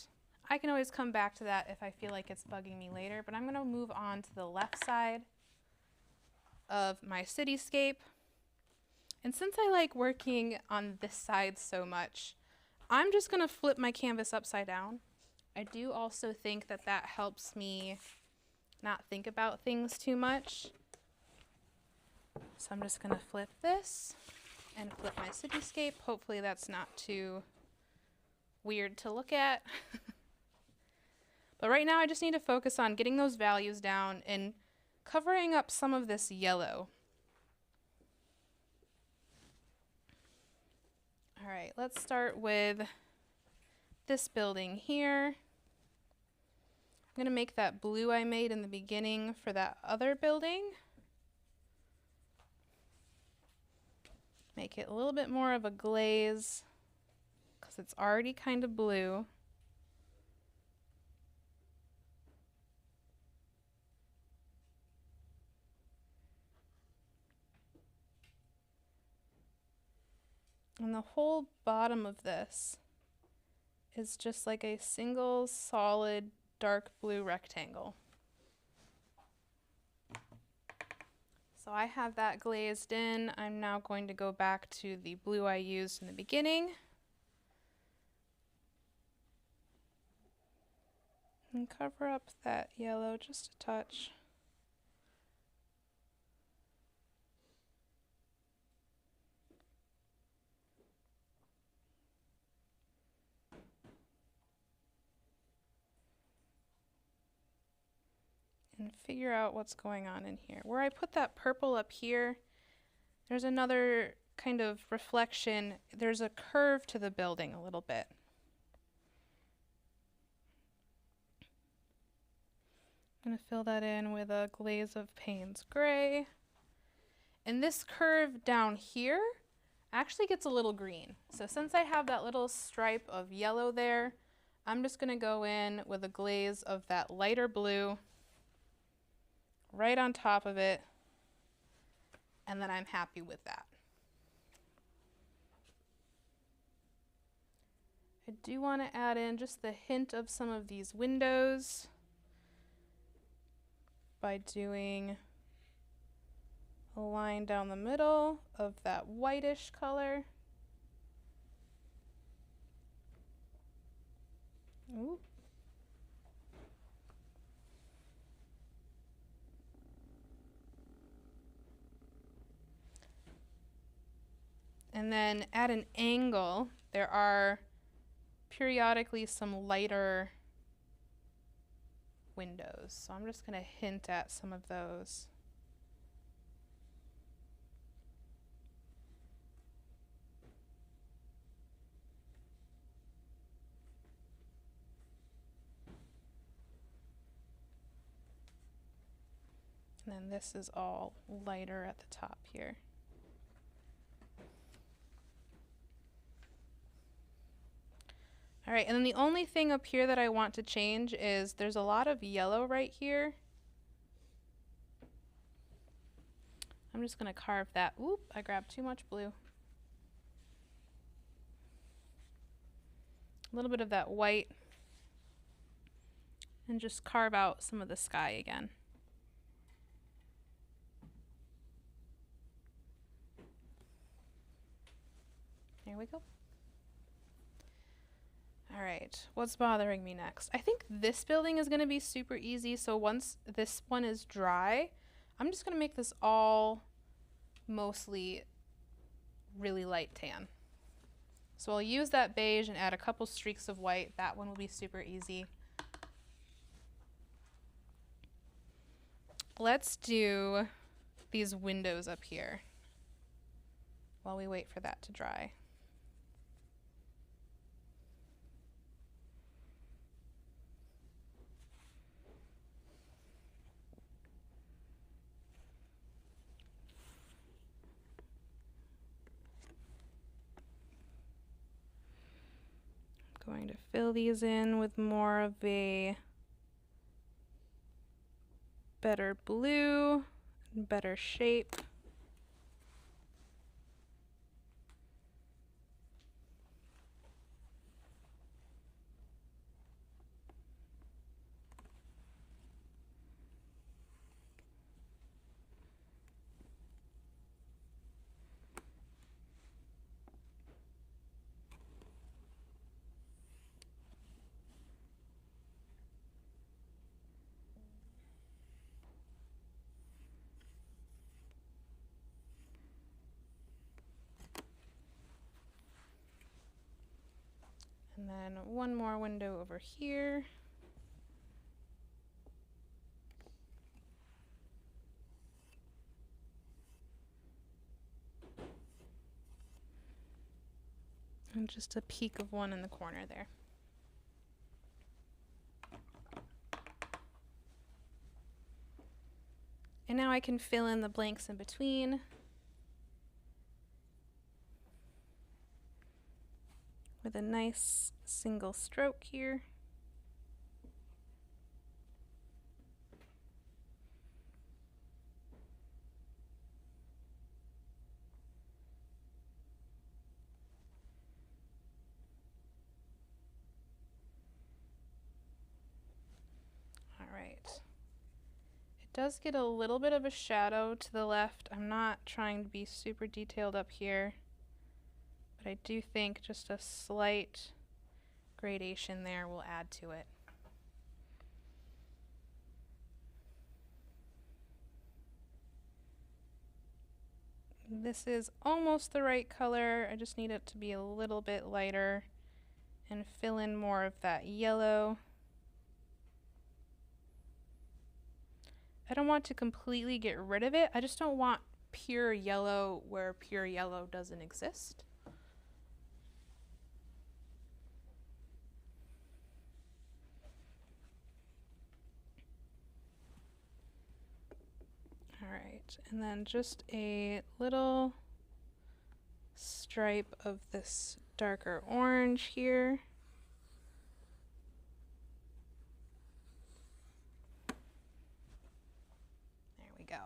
I can always come back to that if I feel like it's bugging me later, but I'm gonna move on to the left side of my cityscape. And since I like working on this side so much, I'm just gonna flip my canvas upside down. I do also think that that helps me not think about things too much. So I'm just gonna flip this and flip my cityscape. Hopefully that's not too weird to look at. But right now I just need to focus on getting those values down and covering up some of this yellow. All right, let's start with this building here. I'm gonna make that blue I made in the beginning for that other building. Make it a little bit more of a glaze because it's already kind of blue. And the whole bottom of this is just like a single solid dark blue rectangle. So I have that glazed in. I'm now going to go back to the blue I used in the beginning. And cover up that yellow just a touch. And figure out what's going on in here. Where I put that purple up here, there's another kind of reflection. There's a curve to the building a little bit. I'm gonna fill that in with a glaze of Payne's Gray. And this curve down here actually gets a little green. So since I have that little stripe of yellow there, I'm just gonna go in with a glaze of that lighter blue right on top of it, and then I'm happy with that. I do want to add in just the hint of some of these windows by doing a line down the middle of that whitish color. Ooh. And then at an angle, there are periodically some lighter windows. So I'm just going to hint at some of those. And then this is all lighter at the top here. All right, and then the only thing up here that I want to change is there's a lot of yellow right here. I'm just gonna carve that. Oop, I grabbed too much blue. A little bit of that white, and just carve out some of the sky again. There we go. All right, what's bothering me next? I think this building is gonna be super easy. So once this one is dry, I'm just gonna make this all mostly really light tan. So I'll use that beige and add a couple streaks of white. That one will be super easy. Let's do these windows up here while we wait for that to dry. Going to fill these in with more of a better blue, better shape. And then one more window over here. And just a peak of one in the corner there. And now I can fill in the blanks in between. With a nice single stroke here. All right. It does get a little bit of a shadow to the left. I'm not trying to be super detailed up here. But I do think just a slight gradation there will add to it. This is almost the right color. I just need it to be a little bit lighter and fill in more of that yellow. I don't want to completely get rid of it. I just don't want pure yellow where pure yellow doesn't exist. All right, and then just a little stripe of this darker orange here. There we go.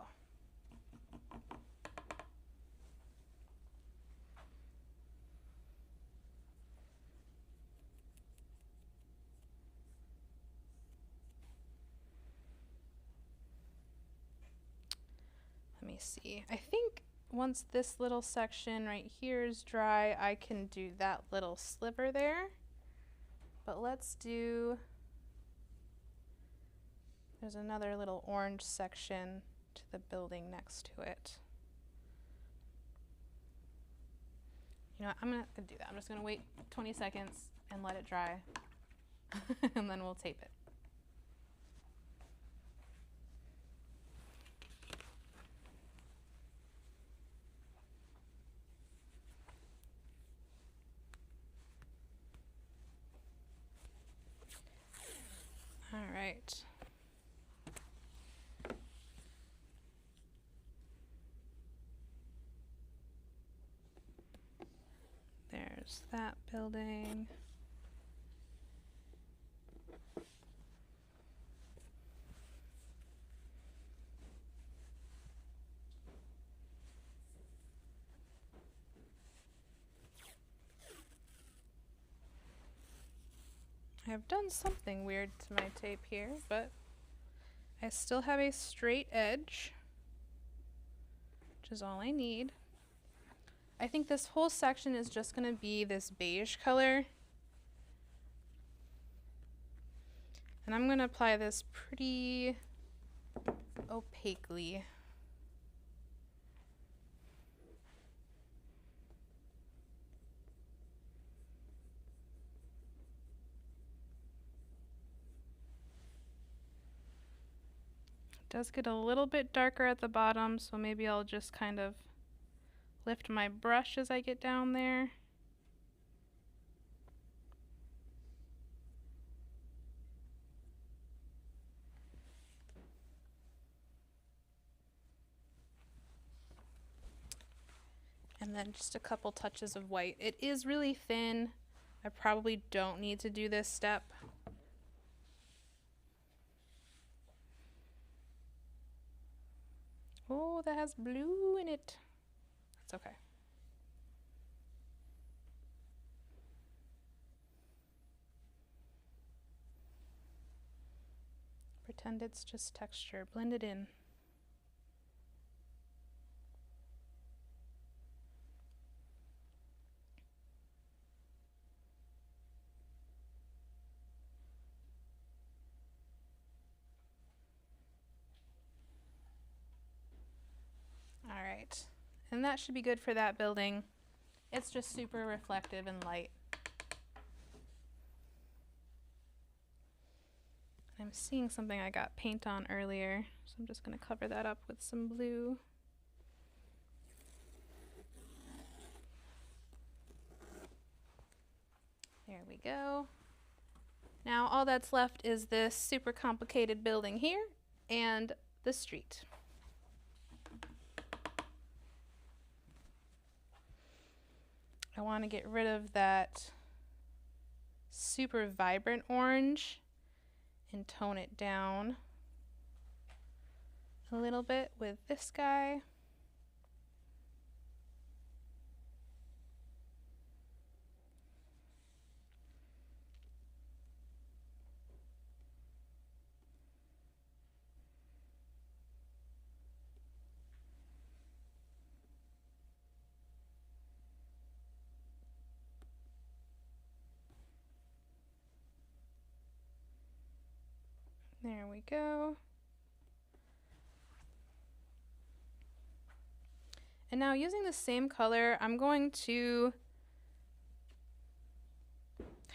Let me see. I think once this little section right here is dry, I can do that little sliver there. But let's do, there's another little orange section to the building next to it. You know what, I'm gonna do that. I'm just gonna wait 20 seconds and let it dry and then we'll tape it. All right. There's that building. I've done something weird to my tape here, but I still have a straight edge, which is all I need. I think this whole section is just going to be this beige color. And I'm going to apply this pretty opaquely. It does get a little bit darker at the bottom, so maybe I'll just kind of lift my brush as I get down there. And then just a couple touches of white. It is really thin. I probably don't need to do this step. Oh, that has blue in it. That's okay. Pretend it's just texture. Blend it in. All right, and that should be good for that building. It's just super reflective and light. I'm seeing something I got paint on earlier, so I'm just going to cover that up with some blue. There we go. Now all that's left is this super complicated building here and the street. I want to get rid of that super vibrant orange and tone it down a little bit with this guy. There we go. And now using the same color, I'm going to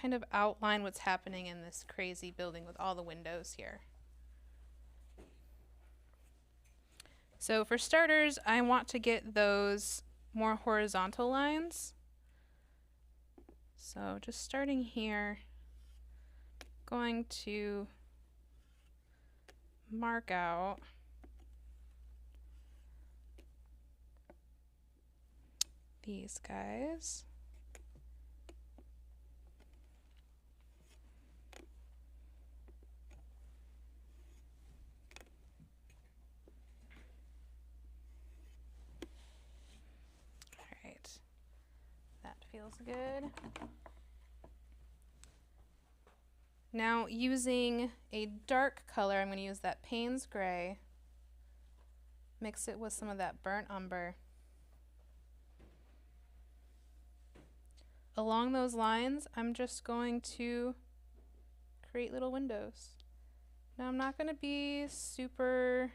kind of outline what's happening in this crazy building with all the windows here. So for starters, I want to get those more horizontal lines. So just starting here, going to mark out these guys. All right, that feels good. Now using a dark color, I'm going to use that Payne's Gray, mix it with some of that burnt umber. Along those lines, I'm just going to create little windows. Now I'm not going to be super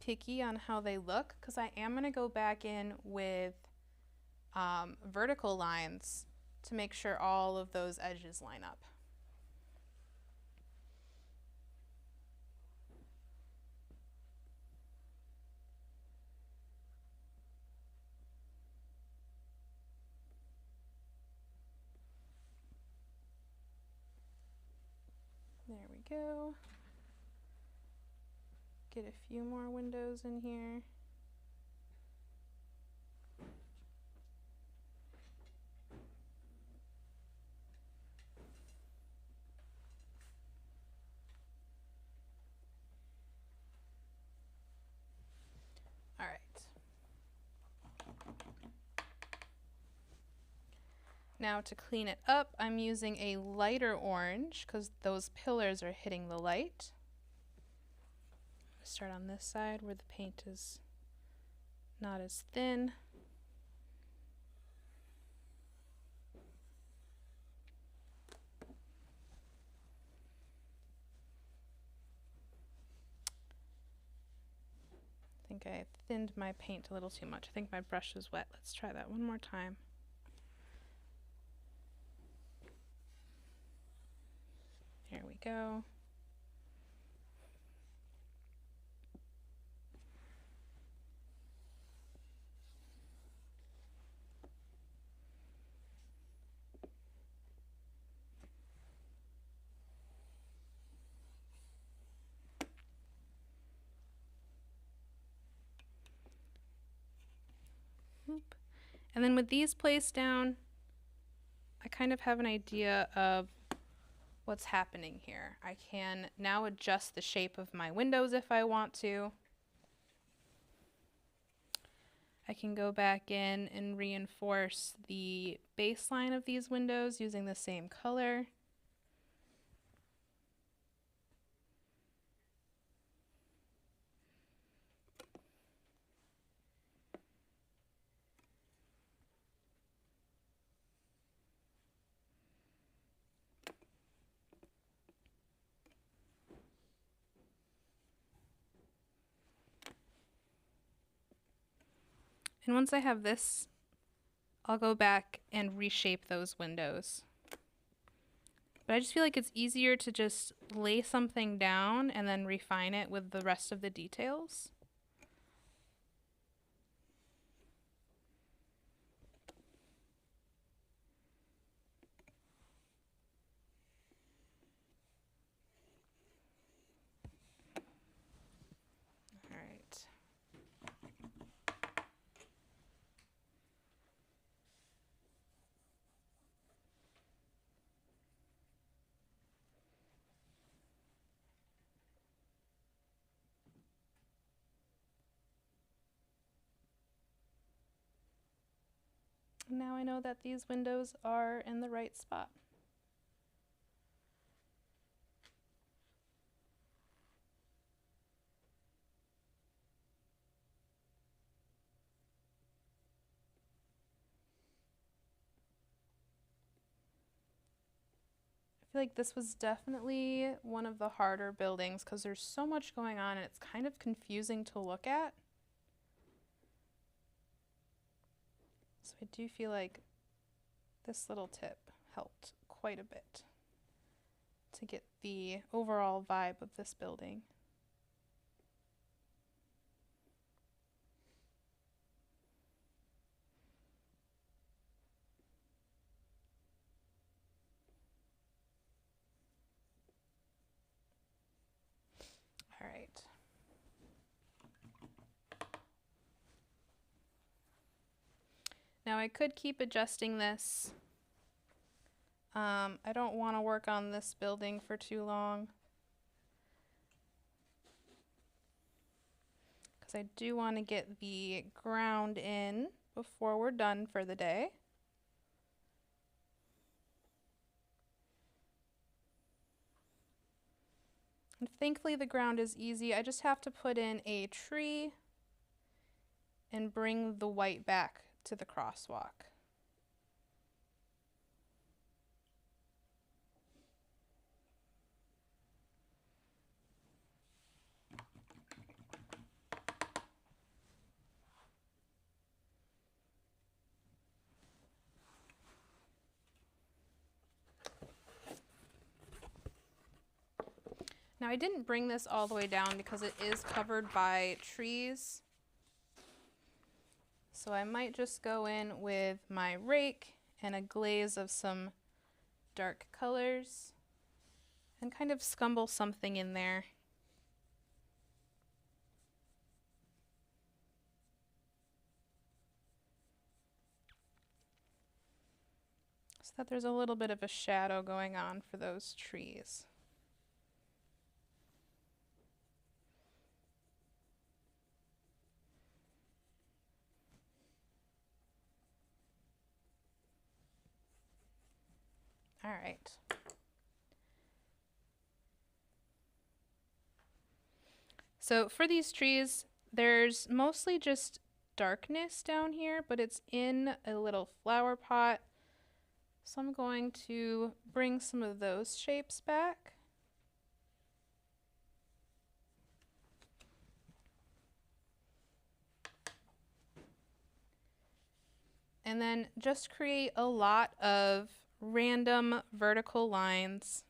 picky on how they look because I am going to go back in with vertical lines to make sure all of those edges line up. There we go. Get a few more windows in here. All right. Now to clean it up, I'm using a lighter orange because those pillars are hitting the light. Start on this side where the paint is not as thin. I think I thinned my paint a little too much. I think my brush is wet. Let's try that one more time. Here we go. And then with these placed down, I kind of have an idea of what's happening here. I can now adjust the shape of my windows if I want to. I can go back in and reinforce the baseline of these windows using the same color. And once I have this, I'll go back and reshape those windows. But I just feel like it's easier to just lay something down and then refine it with the rest of the details. All right. Now I know that these windows are in the right spot. I feel like this was definitely one of the harder buildings because there's so much going on and it's kind of confusing to look at. So I do feel like this little tip helped quite a bit to get the overall vibe of this building. All right. Now I could keep adjusting this. I don't want to work on this building for too long, because I do want to get the ground in before we're done for the day. And thankfully the ground is easy. I just have to put in a tree and bring the white back to the crosswalk. Now I didn't bring this all the way down because it is covered by trees. So I might just go in with my rake and a glaze of some dark colors and kind of scumble something in there. So that there's a little bit of a shadow going on for those trees. All right. So for these trees, there's mostly just darkness down here, but it's in a little flower pot. So I'm going to bring some of those shapes back. And then just create a lot of random vertical lines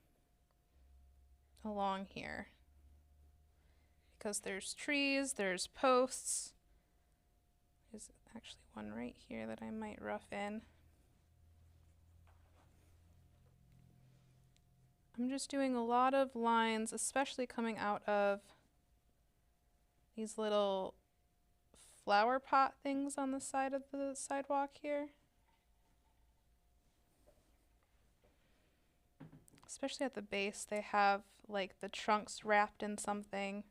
along here. Because there's trees, there's posts. There's actually one right here that I might rough in. I'm just doing a lot of lines, especially coming out of these little flower pot things on the side of the sidewalk here. Especially at the base, they have like the trunks wrapped in something.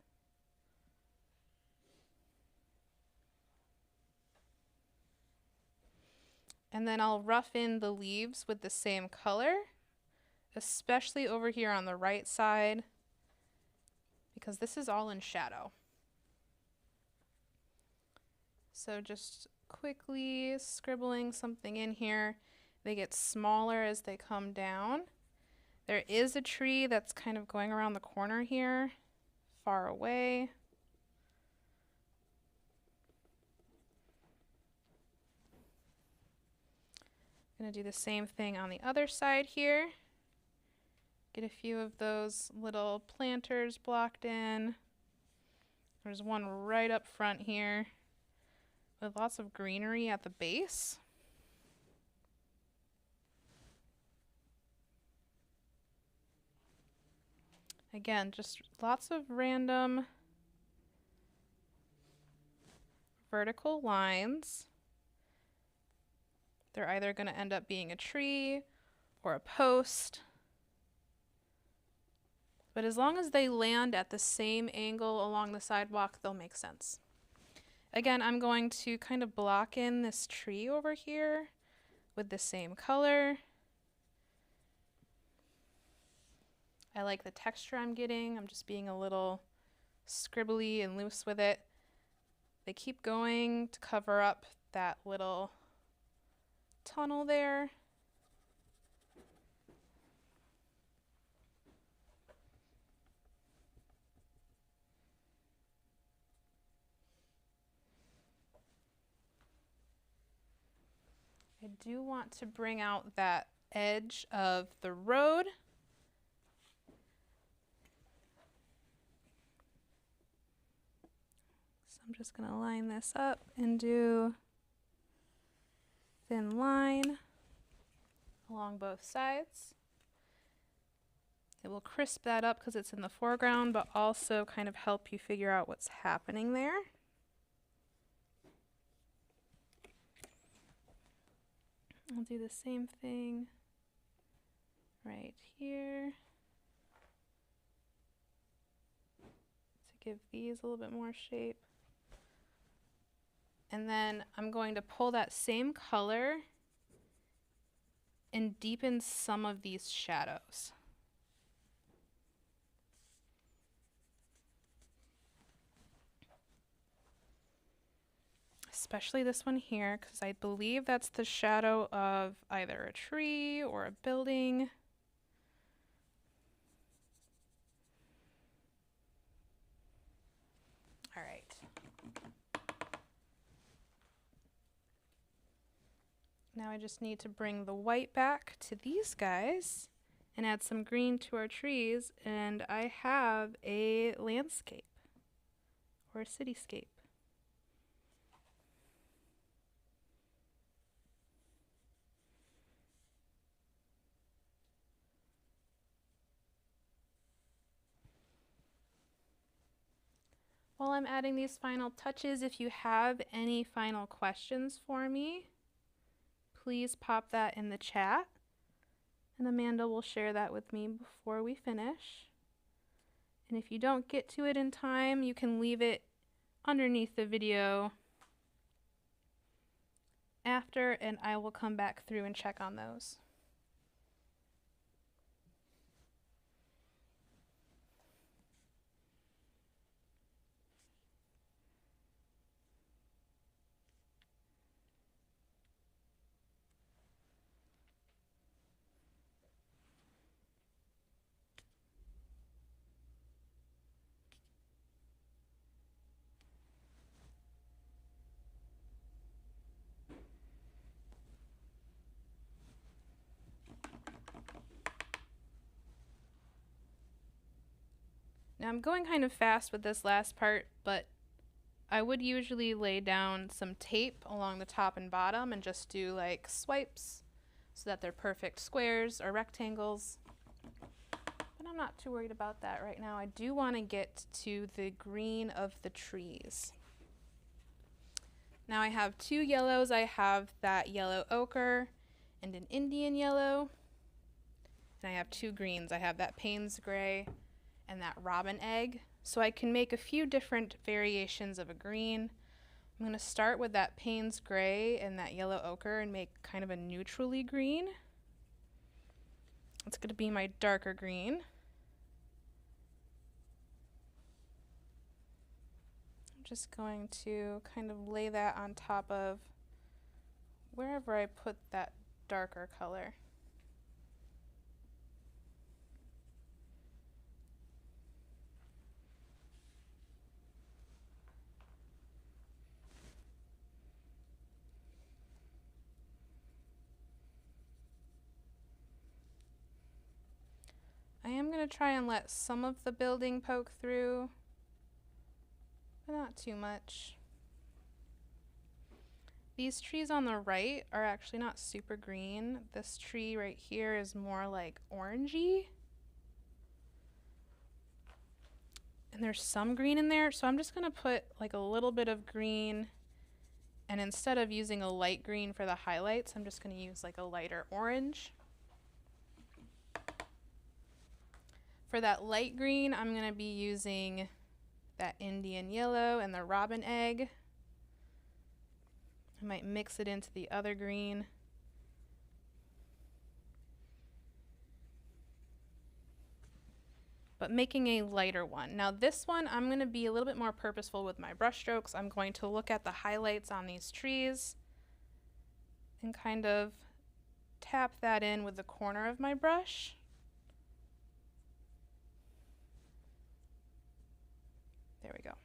And then I'll rough in the leaves with the same color, especially over here on the right side, because this is all in shadow. So just quickly scribbling something in here. They get smaller as they come down. There is a tree that's kind of going around the corner here, far away. I'm going to do the same thing on the other side here. Get a few of those little planters blocked in. There's one right up front here with lots of greenery at the base. Again, just lots of random vertical lines. They're either going to end up being a tree or a post. But as long as they land at the same angle along the sidewalk, they'll make sense. Again, I'm going to kind of block in this tree over here with the same color. I like the texture I'm getting. I'm just being a little scribbly and loose with it. They keep going to cover up that little tunnel there. I do want to bring out that edge of the road. So I'm just going to line this up and do thin line along both sides. It will crisp that up because it's in the foreground, but also kind of help you figure out what's happening there. I'll do the same thing right here to give these a little bit more shape. And then I'm going to pull that same color and deepen some of these shadows. Especially this one here, because I believe that's the shadow of either a tree or a building. All right. Now I just need to bring the white back to these guys and add some green to our trees, and I have a landscape or a cityscape. While I'm adding these final touches, if you have any final questions for me, please pop that in the chat, and Amanda will share that with me before we finish. And if you don't get to it in time, you can leave it underneath the video after, and I will come back through and check on those. Now I'm going kind of fast with this last part, but I would usually lay down some tape along the top and bottom and just do like swipes so that they're perfect squares or rectangles. But I'm not too worried about that right now. I do want to get to the green of the trees. Now I have two yellows. I have that yellow ochre and an Indian yellow. And I have two greens. I have that Payne's gray and that robin egg. So I can make a few different variations of a green. I'm going to start with that Payne's gray and that yellow ochre and make kind of a neutrally green. It's going to be my darker green. I'm just going to kind of lay that on top of wherever I put that darker color. I am going to try and let some of the building poke through, but not too much. These trees on the right are actually not super green. This tree right here is more like orangey. And there's some green in there, so I'm just going to put like a little bit of green, and instead of using a light green for the highlights, I'm just going to use like a lighter orange. For that light green, I'm going to be using that Indian yellow and the robin egg. I might mix it into the other green. But making a lighter one. Now this one, I'm going to be a little bit more purposeful with my brush strokes. I'm going to look at the highlights on these trees and kind of tap that in with the corner of my brush. There we go.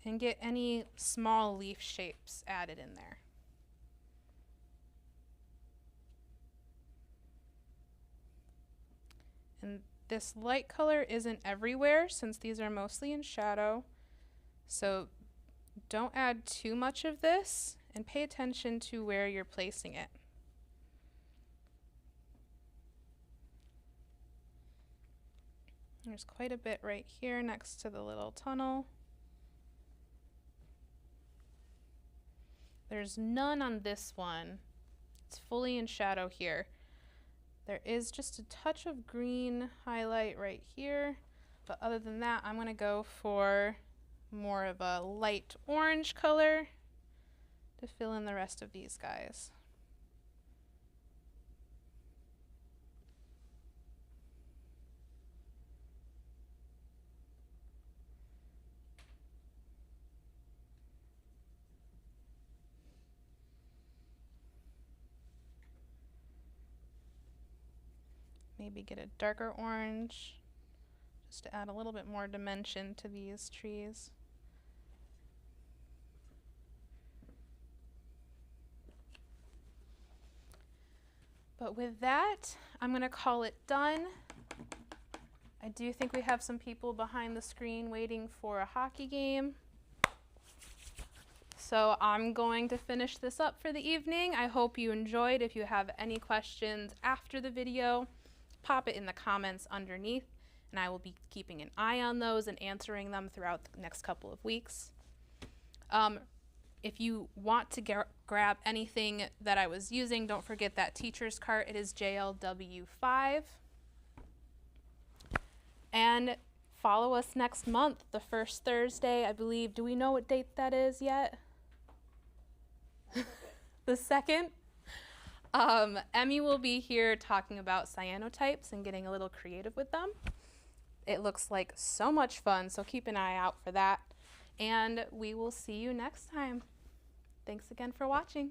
And get any small leaf shapes added in there. And this light color isn't everywhere since these are mostly in shadow. So don't add too much of this and pay attention to where you're placing it. There's quite a bit right here next to the little tunnel. There's none on this one. It's fully in shadow here. There is just a touch of green highlight right here, but other than that, I'm gonna go for more of a light orange color to fill in the rest of these guys. Maybe get a darker orange just to add a little bit more dimension to these trees. But with that, I'm gonna call it done. I do think we have some people behind the screen waiting for a hockey game. So I'm going to finish this up for the evening. I hope you enjoyed. If you have any questions after the video, pop it in the comments underneath, and I will be keeping an eye on those and answering them throughout the next couple of weeks. If you want to grab anything that I was using, don't forget that teacher's cart. It is JLW5. And follow us next month, the first Thursday, I believe. Do we know what date that is yet? The 2nd? Emmy will be here talking about cyanotypes and getting a little creative with them. It looks like so much fun, so keep an eye out for that. And we will see you next time. Thanks again for watching.